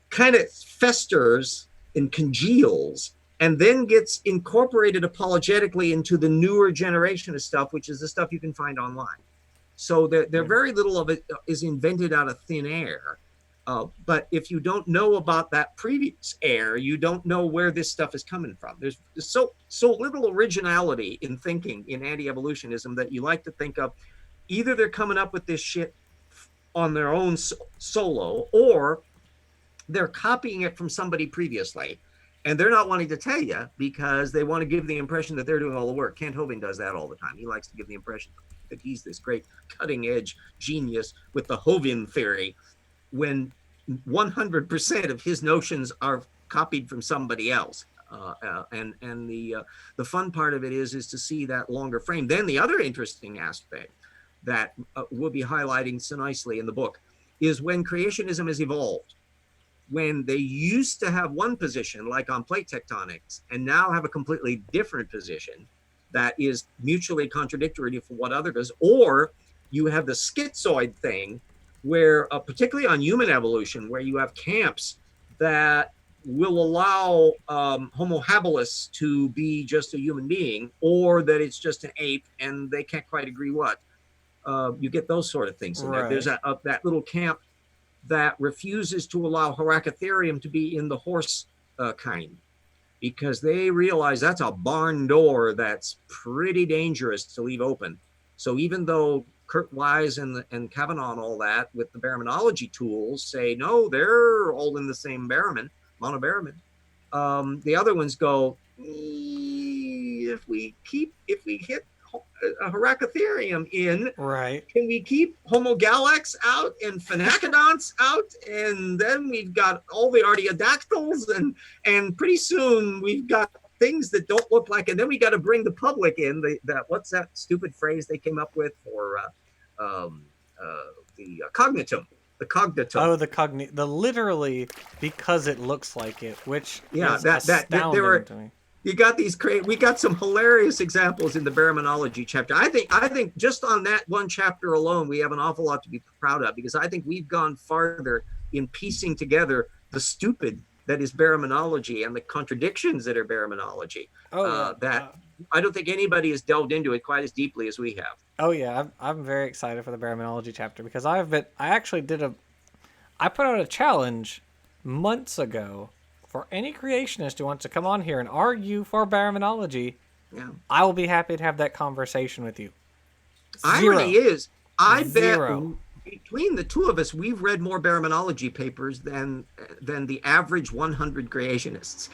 kind of festers and congeals and then gets incorporated apologetically into the newer generation of stuff, which is the stuff you can find online. So there very little of it is invented out of thin air. But if you don't know about that previous air, you don't know where this stuff is coming from. There's so little originality in thinking in anti-evolutionism that you like to think of either they're coming up with this shit on their own solo, or they're copying it from somebody previously. And they're not wanting to tell you because they want to give the impression that they're doing all the work. Kent Hovind does that all the time. He likes to give the impression that he's this great cutting edge genius with the Hovind theory, when 100% of his notions are copied from somebody else. And the fun part of it is to see that longer frame. Then the other interesting aspect that we'll be highlighting so nicely in the book is when creationism has evolved. When they used to have one position, like on plate tectonics, and now have a completely different position, that is mutually contradictory for what other does, or you have the schizoid thing where, particularly on human evolution, where you have camps that will allow Homo habilis to be just a human being, or that it's just an ape, and they can't quite agree what. You get those sort of things in there. There's Right. that little camp that refuses to allow Horacotherium to be in the horse kind, because they realize that's a barn door that's pretty dangerous to leave open. So even though Kurt Wise and Kavanaugh and all that with the baraminology tools say, no, they're all in the same baramin, monobaramin, the other ones go, if we hit a Horacotherium in, Right. can we keep Homo galax out and Phenacodonts out? And then we've got all the artiodactyls, and pretty soon we've got things that don't look like, and then we got to bring the public in. What's that stupid phrase they came up with for the cognitum? The cognitum. Oh, the literally because it looks like it, which Yeah, is that there astounding were. to me. You got these we got some hilarious examples in the baraminology chapter. I think just on that one chapter alone, we have an awful lot to be proud of, because I think we've gone farther in piecing together the stupid that is baraminology and the contradictions that are baraminology. Oh yeah. That I don't think anybody has delved into it quite as deeply as we have. Oh yeah. I'm very excited for the baraminology chapter because I actually I put out a challenge months ago for any creationist who wants to come on here and argue for baraminology. Yeah. I will be happy to have that conversation with you. Irony is, I bet Zero. between the two of us, we've read more baraminology papers than the average 100 creationists.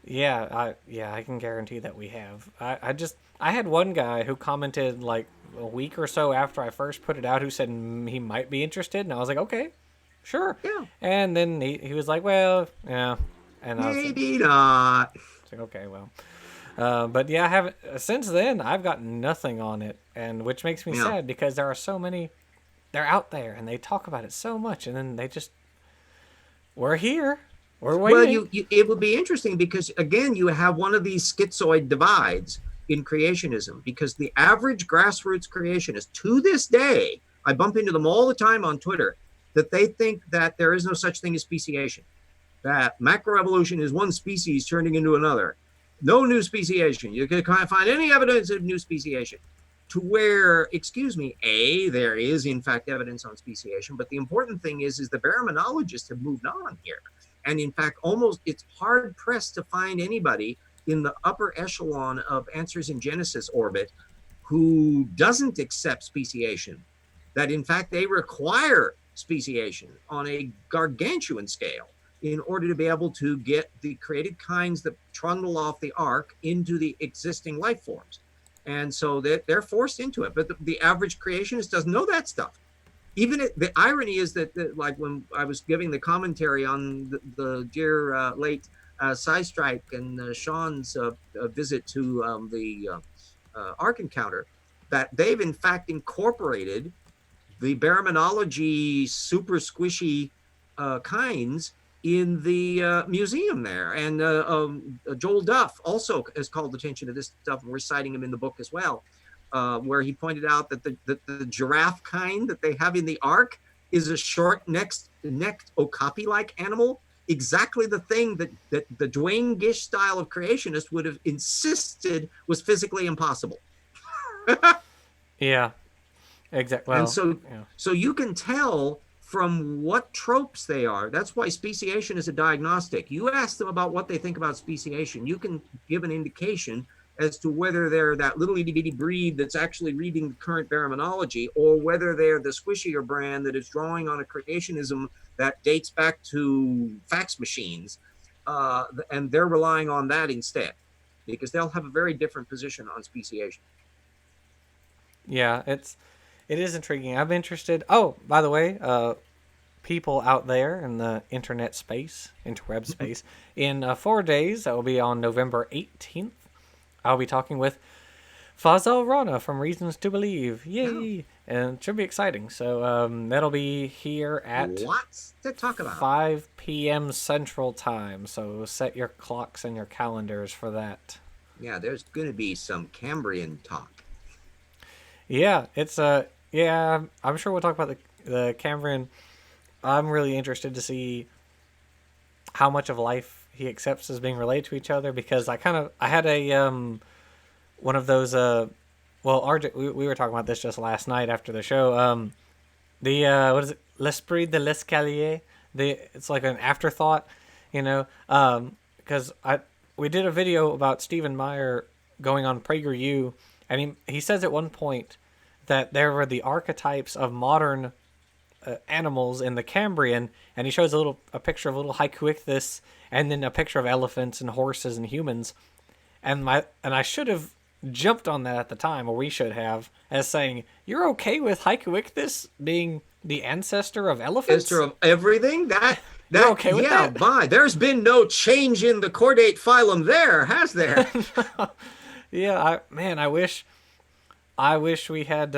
Yeah, I can guarantee that we have. I had one guy who commented like a week or so after I first put it out who said he might be interested, and I was like, okay, sure. Yeah. And then he was like, well, yeah, and I was Maybe not. like, okay, well. But yeah, I haven't since then. I've got nothing on it, and which makes me Yeah. sad because there are so many. They're out there and they talk about it so much, and then we're here, we're waiting. Well, it will be interesting because, again, you have one of these schizoid divides in creationism, because the average grassroots creationist to this day, I bump into them all the time on Twitter, that they think that there is no such thing as speciation, that macroevolution is one species turning into another. No new speciation. You can't find any evidence of new speciation. To where, excuse me, there is in fact evidence on speciation, but the important thing is the baraminologists have moved on here. And in fact, it's hard pressed to find anybody in the upper echelon of Answers in Genesis orbit who doesn't accept speciation, that in fact they require speciation on a gargantuan scale in order to be able to get the created kinds that trundle off the ark into the existing life forms. And so they're forced into it. But the average creationist doesn't know that stuff. Even the irony is that, like when I was giving the commentary on the dear late Sidestrike and Sean's visit to the Ark encounter, that they've in fact incorporated the baraminology super squishy kinds in the museum there. And Joel Duff also has called attention to this stuff, and we're citing him in the book as well, where he pointed out that the giraffe kind that they have in the Ark is a short-necked okapi-like animal, exactly the thing that the Duane Gish style of creationist would have insisted was physically impossible. Yeah, exactly. Well, and so, yeah. so you can tell from what tropes they are. That's why speciation is a diagnostic. You ask them about what they think about speciation, you can give an indication as to whether they're that little itty bitty breed that's actually reading the current baraminology, or whether they're the squishier brand that is drawing on a creationism that dates back to fax machines, and they're relying on that instead, because they'll have a very different position on speciation. Yeah, it is intriguing. I'm interested. Oh, by the way, people out there in the internet space, interweb space, in 4 days, that will be on November 18th, I'll be talking with Fazal Rana from Reasons to Believe. Yay! Yeah. And it should be exciting. So that'll be here at lots to talk about. 5 p.m. Central Time. So set your clocks and your calendars for that. Yeah, there's going to be some Cambrian talk. Yeah, it's yeah. I'm sure we'll talk about the Cambrian. I'm really interested to see how much of life he accepts as being related to each other, because I had a one of those well, RJ, we were talking about this just last night after the show. The what is it, l'esprit de l'escalier, it's like an afterthought, you know, because I we did a video about Stephen Meyer going on PragerU, and he says at one point that there were the archetypes of modern animals in the Cambrian, and he shows a picture of little Hycuicthus, and then a picture of elephants and horses and humans, and I should have jumped on that at the time, or we should have, as saying, "You're okay with Hycuicthus being the ancestor of elephants? Ancestor of everything? You're okay with yeah, that?" my, there's been no change in the chordate phylum there, has there? Yeah, I wish we had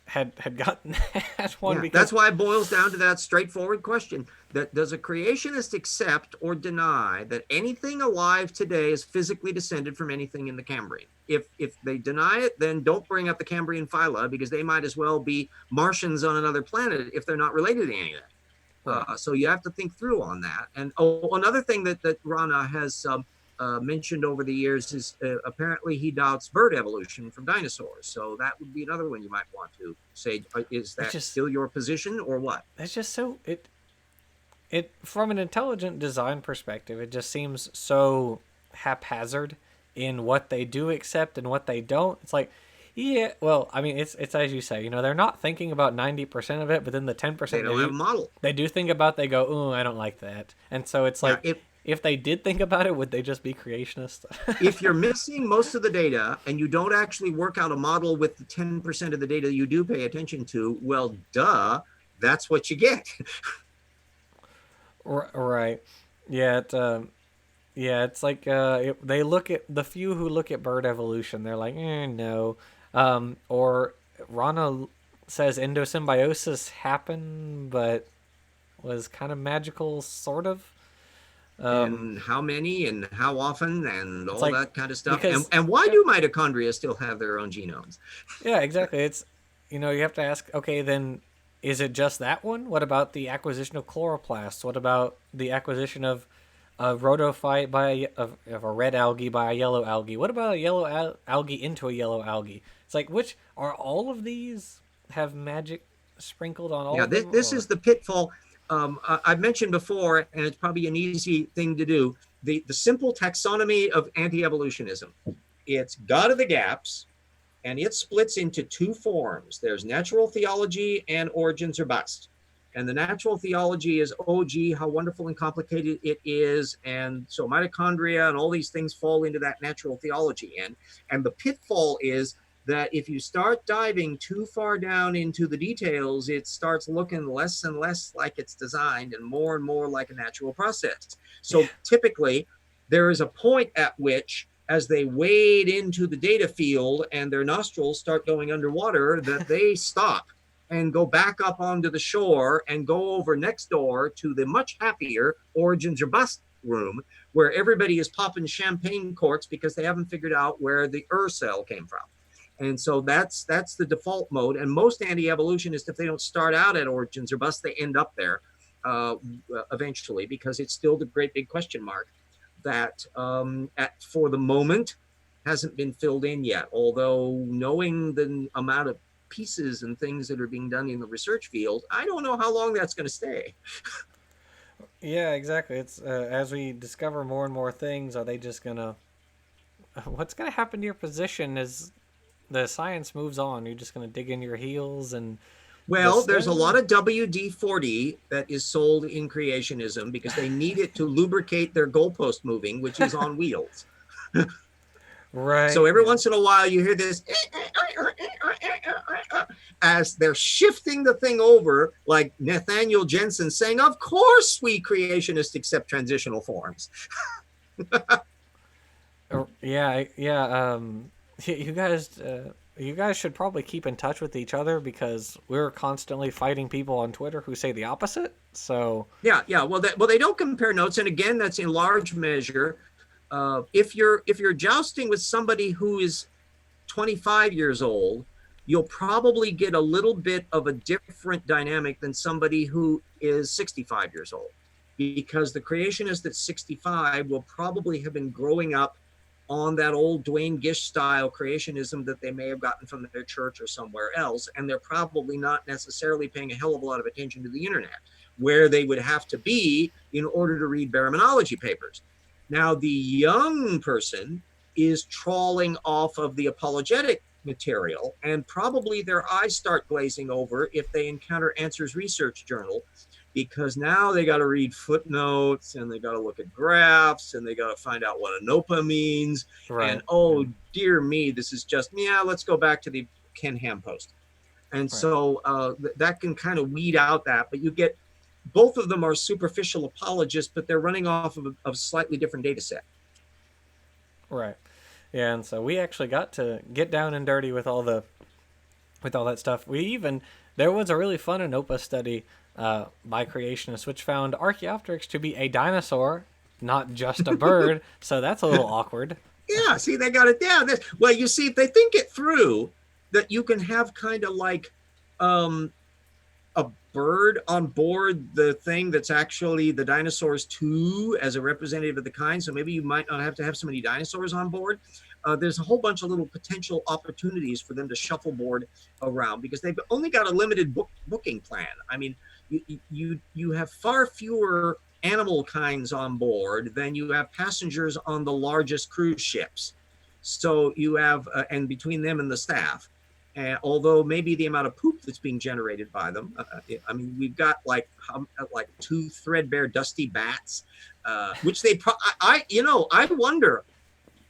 had gotten that one, Yeah, because that's why it boils down to that straightforward question: that does a creationist accept or deny that anything alive today is physically descended from anything in the Cambrian? If they deny it, then don't bring up the Cambrian phyla, because they might as well be Martians on another planet if they're not related to any of that. right. So you have to think through on that. And another thing that Rana has mentioned over the years is apparently he doubts bird evolution from dinosaurs. So that would be another one you might want to say. Is that still your position, or what? It's just so it from an intelligent design perspective, it just seems so haphazard in what they do accept and what they don't. It's like, yeah, well, I mean, it's as you say, they're not thinking about 90% of it, but then the 10% They don't have a model. they do think about, they go, "Oh, I don't like that." And so it's like, if they did think about it, would they just be creationists? If you're missing most of the data and you don't actually work out a model with the 10% of the data you do pay attention to, well, duh, that's what you get. Right. Yeah, yeah, it's like they look at the few who look at bird evolution, they're like, no. Or Rana says endosymbiosis happened, but was kind of magical, sort of. And how many and how often and all that kind of stuff. Because, and why do mitochondria still have their own genomes? Yeah, exactly. It's, you have to ask, okay, then is it just that one? What about the acquisition of chloroplasts? What about the acquisition of a rhodophyte of a red algae by a yellow algae? What about a yellow algae into a yellow algae? It's like, which are all of these have magic sprinkled on all of them? This is the pitfall. I've mentioned before, and it's probably an easy thing to do, the simple taxonomy of anti-evolutionism. It's God of the gaps, and it splits into two forms. There's natural theology and origins or bust. And the natural theology is, oh, gee, how wonderful and complicated it is. And so mitochondria and all these things fall into that natural theology. And the pitfall is that if you start diving too far down into the details, it starts looking less and less like it's designed and more like a natural process. So typically, there is a point at which, as they wade into the data field and their nostrils start going underwater, that they stop and go back up onto the shore and go over next door to the much happier origins or bust room, where everybody is popping champagne corks because they haven't figured out where the cell came from. And so that's the default mode. And most anti-evolutionists, if they don't start out at origins or bust, they end up there eventually, because it's still the great big question mark that for the moment hasn't been filled in yet. Although knowing the amount of pieces and things that are being done in the research field, I don't know how long that's going to stay. Yeah, exactly. It's as we discover more and more things, are they just gonna? What's gonna happen to your position as the science moves on? You're just gonna dig in your heels and. Well, there's a lot of WD-40 that is sold in creationism because they need it to lubricate their goalpost moving, which is on wheels. Right. So every once in a while you hear this as they're shifting the thing over, like Nathaniel Jensen saying, "Of course we creationists accept transitional forms." Yeah. You guys should probably keep in touch with each other, because we're constantly fighting people on Twitter who say the opposite. So yeah. Well, they don't compare notes, and again, that's in large measure If you're jousting with somebody who is 25 years old, you'll probably get a little bit of a different dynamic than somebody who is 65 years old, because the creationist at 65 will probably have been growing up on that old Dwayne Gish style creationism that they may have gotten from their church or somewhere else, and they're probably not necessarily paying a hell of a lot of attention to the internet, where they would have to be in order to read baraminology papers. Now, the young person is trawling off of the apologetic material, and probably their eyes start glazing over if they encounter Answers Research Journal, because now they got to read footnotes and they got to look at graphs and they got to find out what ANOPA means. Right. And oh, dear me, this is just, yeah, let's go back to the Ken Ham post. And Right. so that can kind of weed out that, but you get, both of them are superficial apologists, but they're running off of a slightly different data set. Right. Yeah, and so we actually got to get down and dirty with all that stuff. There was a really fun ANOPA study by creationists, which found Archaeopteryx to be a dinosaur, not just a bird. So that's a little awkward. Yeah, see, they got it down. Well, you see, if they think it through, that you can have kind of like a bird on board the thing that's actually the dinosaurs too, as a representative of the kind. So maybe you might not have to have so many dinosaurs on board. There's a whole bunch of little potential opportunities for them to shuffleboard around, because they've only got a limited booking plan. I mean, you have far fewer animal kinds on board than you have passengers on the largest cruise ships. So you have, and between them and the staff, although maybe the amount of poop that's being generated by them, I mean, we've got like 2 threadbare dusty bats, which I wonder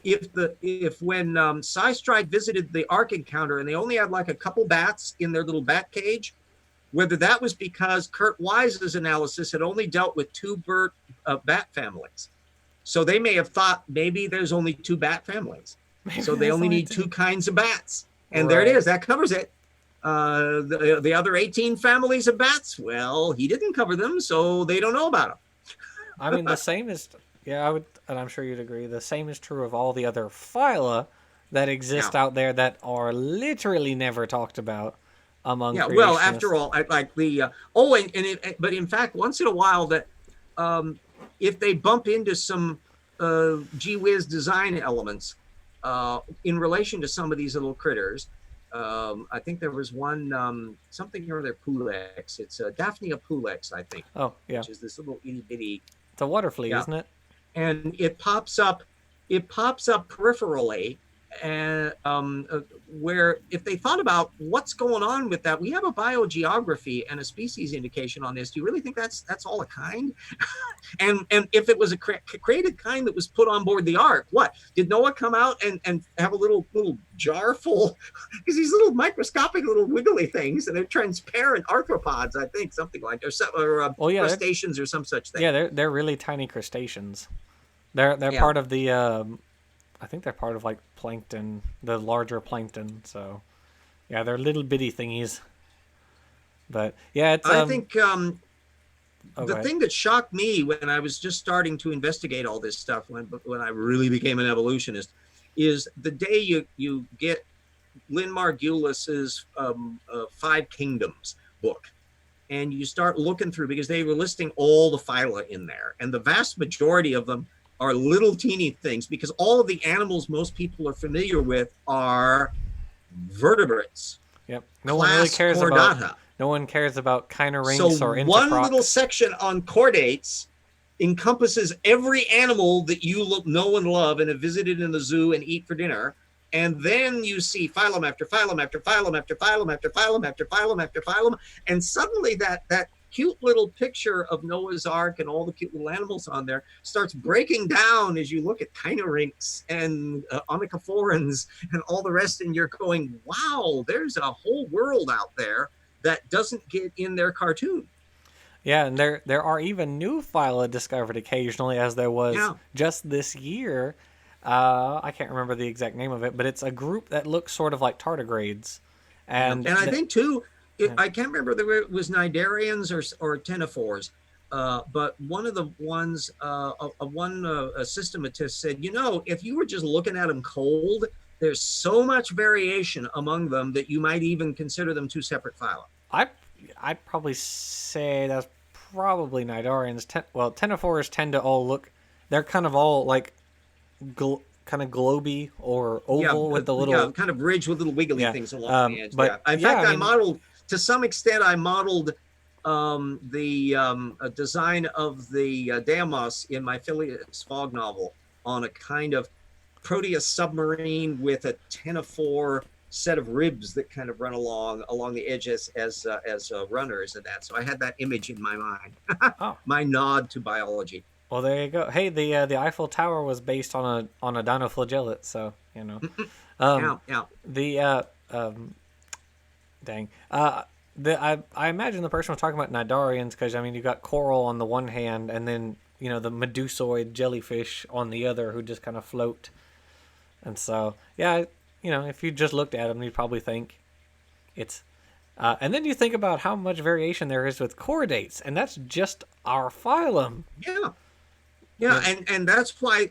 if when Sistrike visited the Ark encounter and they only had like a couple bats in their little bat cage, whether that was because Kurt Wise's analysis had only dealt with 2 bat families. So they may have thought maybe there's only 2 bat families. So they only need 2 kinds of bats. And right. There it is. That covers it. The other 18 families of bats, well, he didn't cover them, so they don't know about them. I mean, the same is, I would, and I'm sure you'd agree, the same is true of all the other phyla that exist out there that are literally never talked about among creationists. Well, after all, like the, but in fact, once in a while that if they bump into some gee whiz design elements, in relation to some of these little critters, I think there was one, something or other pulex. It's Daphnia pulex, I think. Oh, yeah. Which is this little itty bitty. It's a water flea, isn't it? And it pops up peripherally, and where if they thought about what's going on with that, we have a biogeography and a species indication on this. Do you really think that's all a kind? and if it was a created kind that was put on board the Ark, what did Noah come out and have a little jar full? Because these little microscopic little wiggly things, and they're transparent arthropods, I think, something like, or crustaceans or some such thing. Yeah, they're really tiny crustaceans. They're part of the. I think they're part of like plankton, the larger plankton. So, yeah, they're little bitty thingies. But yeah, it's. I think the thing that shocked me when I was just starting to investigate all this stuff, when I really became an evolutionist, is the day you get Lynn Margulis's 5 Kingdoms book, and you start looking through, because they were listing all the phyla in there, and the vast majority of them are little teeny things, because all of the animals most people are familiar with are vertebrates. Yep. No one really cares about. No one cares about Chinorhynchs or Interprox. One little section on chordates encompasses every animal that you know and love and have visited in the zoo and eat for dinner. And then you see phylum after phylum after phylum after phylum after phylum after phylum after phylum, and suddenly that cute little picture of Noah's Ark and all the cute little animals on there starts breaking down as you look at Chinorhynchs and onychophorans and all the rest, and you're going, wow, there's a whole world out there that doesn't get in their cartoon. Yeah, and there are even new phyla discovered occasionally, as there was just this year. I can't remember the exact name of it, but it's a group that looks sort of like tardigrades. And I think too, I can't remember whether it was cnidarians or ctenophores, But one of the ones, a systematist said, if you were just looking at them cold, there's so much variation among them that you might even consider them two separate phyla. I'd probably say that's probably Nidarians. Well, ctenophores tend to all look. They're kind of all like kind of globy or oval with the little kind of ridge with little wiggly things along the edge. But in fact, I modeled to some extent. I modeled the design of the Deimos in my Phileas Fogg novel on a kind of Proteus submarine with a ctenophore set of ribs that kind of run along the edges as runners and that. So I had that image in my mind. My nod to biology. Well, there you go. Hey, the Eiffel Tower was based on a dinoflagellate, so dang. I imagine the person was talking about Nidarians because you got coral on the one hand and then the medusoid jellyfish on the other who just kind of float, and so if you just looked at them you'd probably think it's and then you think about how much variation there is with chordates, and that's just our phylum. Yeah, and that's why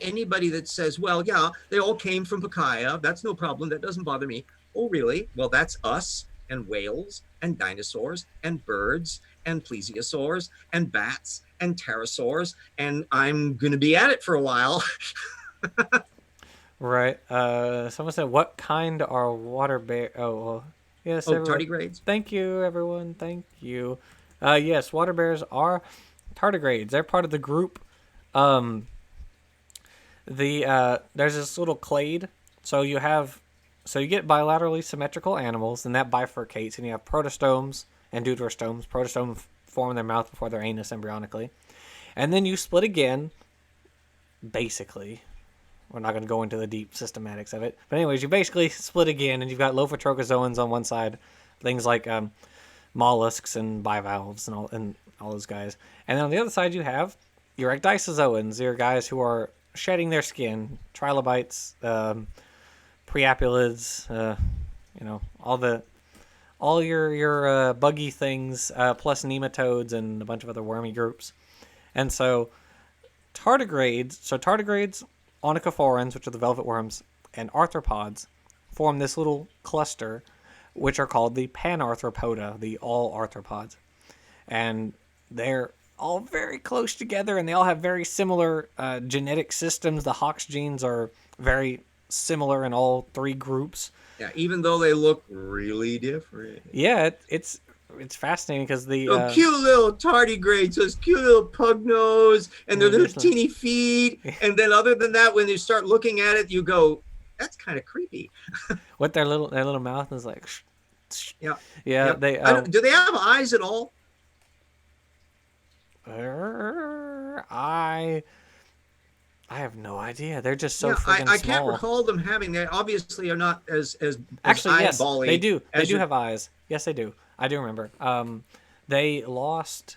anybody that says, well, yeah, they all came from Pikaia, that's no problem, that doesn't bother me. Oh, really? Well, that's us and whales and dinosaurs and birds and plesiosaurs and bats and pterosaurs, and I'm going to be at it for a while. Right. Someone said, what kind are water bear? Oh, well, yes. Tardigrades. Thank you, everyone. Thank you. Yes, water bears are tardigrades. They're part of the group. There's this little clade. So you get bilaterally symmetrical animals, and that bifurcates, and you have protostomes and deuterostomes. Protostomes form their mouth before their anus embryonically. And then you split again, basically. We're not going to go into the deep systematics of it. But anyways, you basically split again, and you've got Lophotrochozoans on one side, things like mollusks and bivalves and all those guys. And then on the other side, you have your ecdysozoans, your guys who are shedding their skin, trilobites, preapulids, all your buggy things, plus nematodes and a bunch of other wormy groups. And so tardigrades, onychophorans, which are the velvet worms, and arthropods form this little cluster, which are called the panarthropoda, the all arthropods. And they're all very close together, and they all have very similar genetic systems. The Hox genes are very similar in all three groups. Yeah, even though they look really different. Yeah, it's fascinating because the cute little tardigrades, those cute little pug nose, and their little teeny feet, and then other than that, when you start looking at it, you go, "That's kind of creepy." What their little mouth is like. Yeah. They do they have eyes at all? I have no idea. They're just so freaking small. I can't recall them having. They obviously are not as actually yes, they do. They do your... have eyes. Yes, they do. I do remember. They lost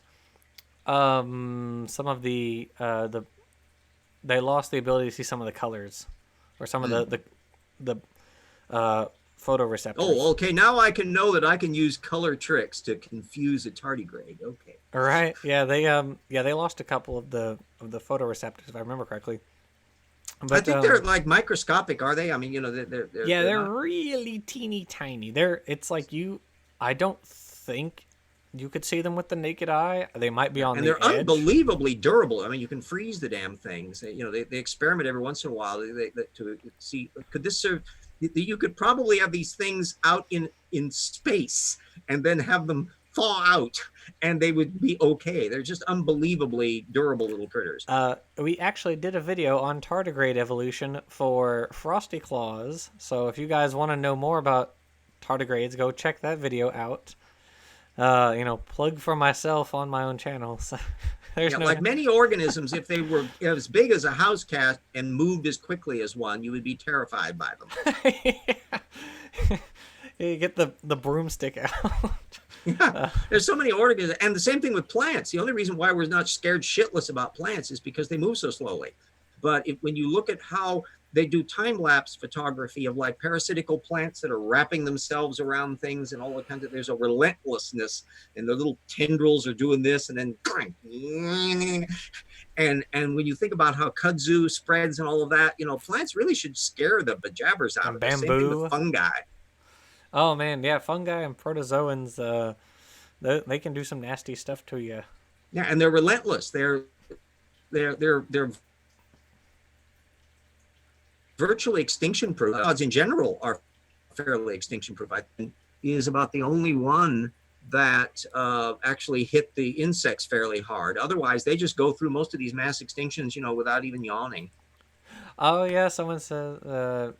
some of the they lost the ability to see some of the colors or some of the photoreceptors. Oh, okay. Now I can know that I can use color tricks to confuse a tardigrade. Okay. All right. Yeah, they lost a couple of the photoreceptors, if I remember correctly. But, I think they're like microscopic, are they? I mean, they're really teeny tiny. It's like I don't think you could see them with the naked eye. They might be on the edge. And they're unbelievably durable. I mean, you can freeze the damn things. They experiment every once in a while to see, could this serve? You could probably have these things out in space and then have them thaw out and they would be okay. They're just unbelievably durable little critters. We actually did a video on tardigrade evolution for Frosty Claws. So if you guys want to know more about tardigrades, go check that video out. Plug for myself on my own channel. So like many organisms, if they were as big as a house cat and moved as quickly as one, you would be terrified by them. You get the broomstick out. There's so many organisms, and the same thing with plants. The only reason why we're not scared shitless about plants is because they move so slowly. But when you look at how they do time-lapse photography of like parasitical plants that are wrapping themselves around things and all the kinds of, there's a relentlessness, and the little tendrils are doing this and then and when you think about how kudzu spreads and all of that, plants really should scare the bejabbers out And of us. Same thing with bamboo. fungi. Oh man, yeah, fungi and protozoans. They can do some nasty stuff to you. Yeah, and they're relentless. They're virtually extinction proof. Odds in general are fairly extinction proof. I think is about the only one that actually hit the insects fairly hard. Otherwise, they just go through most of these mass extinctions, without even yawning. Oh yeah, someone says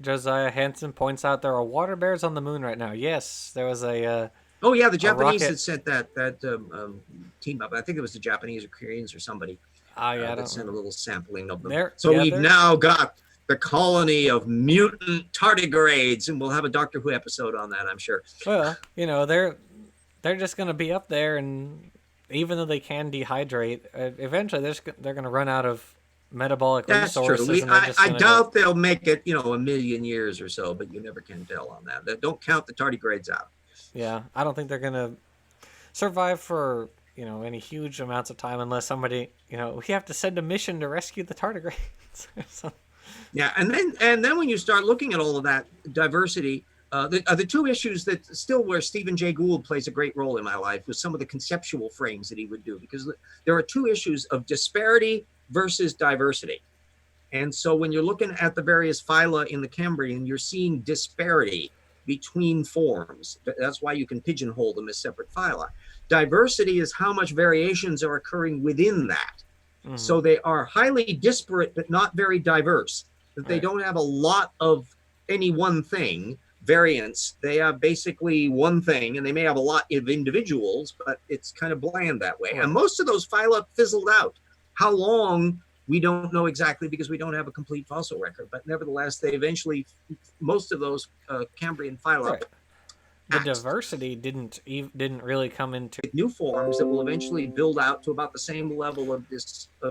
Josiah Hansen points out there are water bears on the moon right now. Yes, there was Oh yeah, the a Japanese rocket. had sent that team up. I think it was the Japanese or Koreans or somebody Oh yeah, I that don't sent a remember. little sampling of them. They're So yeah we've they're now got the colony of mutant tardigrades, and we'll have a Doctor Who episode on that, I'm sure. well, they're just gonna be up there, and even though they can dehydrate, eventually they're gonna run out of metabolic That's true. resources, and they're just I gonna go. doubt they'll make it, a million years or so, but you never can tell on that. Don't count the tardigrades out. Yeah, I don't think they're gonna survive for any huge amounts of time unless somebody we have to send a mission to rescue the tardigrades. So, Yeah, and then when you start looking at all of that diversity, the two issues that still where Stephen Jay Gould plays a great role in my life was some of the conceptual frames that he would do, because there are two issues of disparity versus diversity. And so when you're looking at the various phyla in the Cambrian, you're seeing disparity between forms. That's why you can pigeonhole them as separate phyla. Diversity is how much variations are occurring within that. mm-hmm. So they are highly disparate, but not very diverse. They Right. don't have a lot of any one thing variance. They have basically one thing, and they may have a lot of individuals, but it's kind of bland that way. Right. And most of those phyla fizzled out. How long? We don't know exactly, because we don't have a complete fossil record, but nevertheless, they eventually, most of those Cambrian phyla, Right. The diversity didn't really come into new forms that will eventually build out to about the same level of this of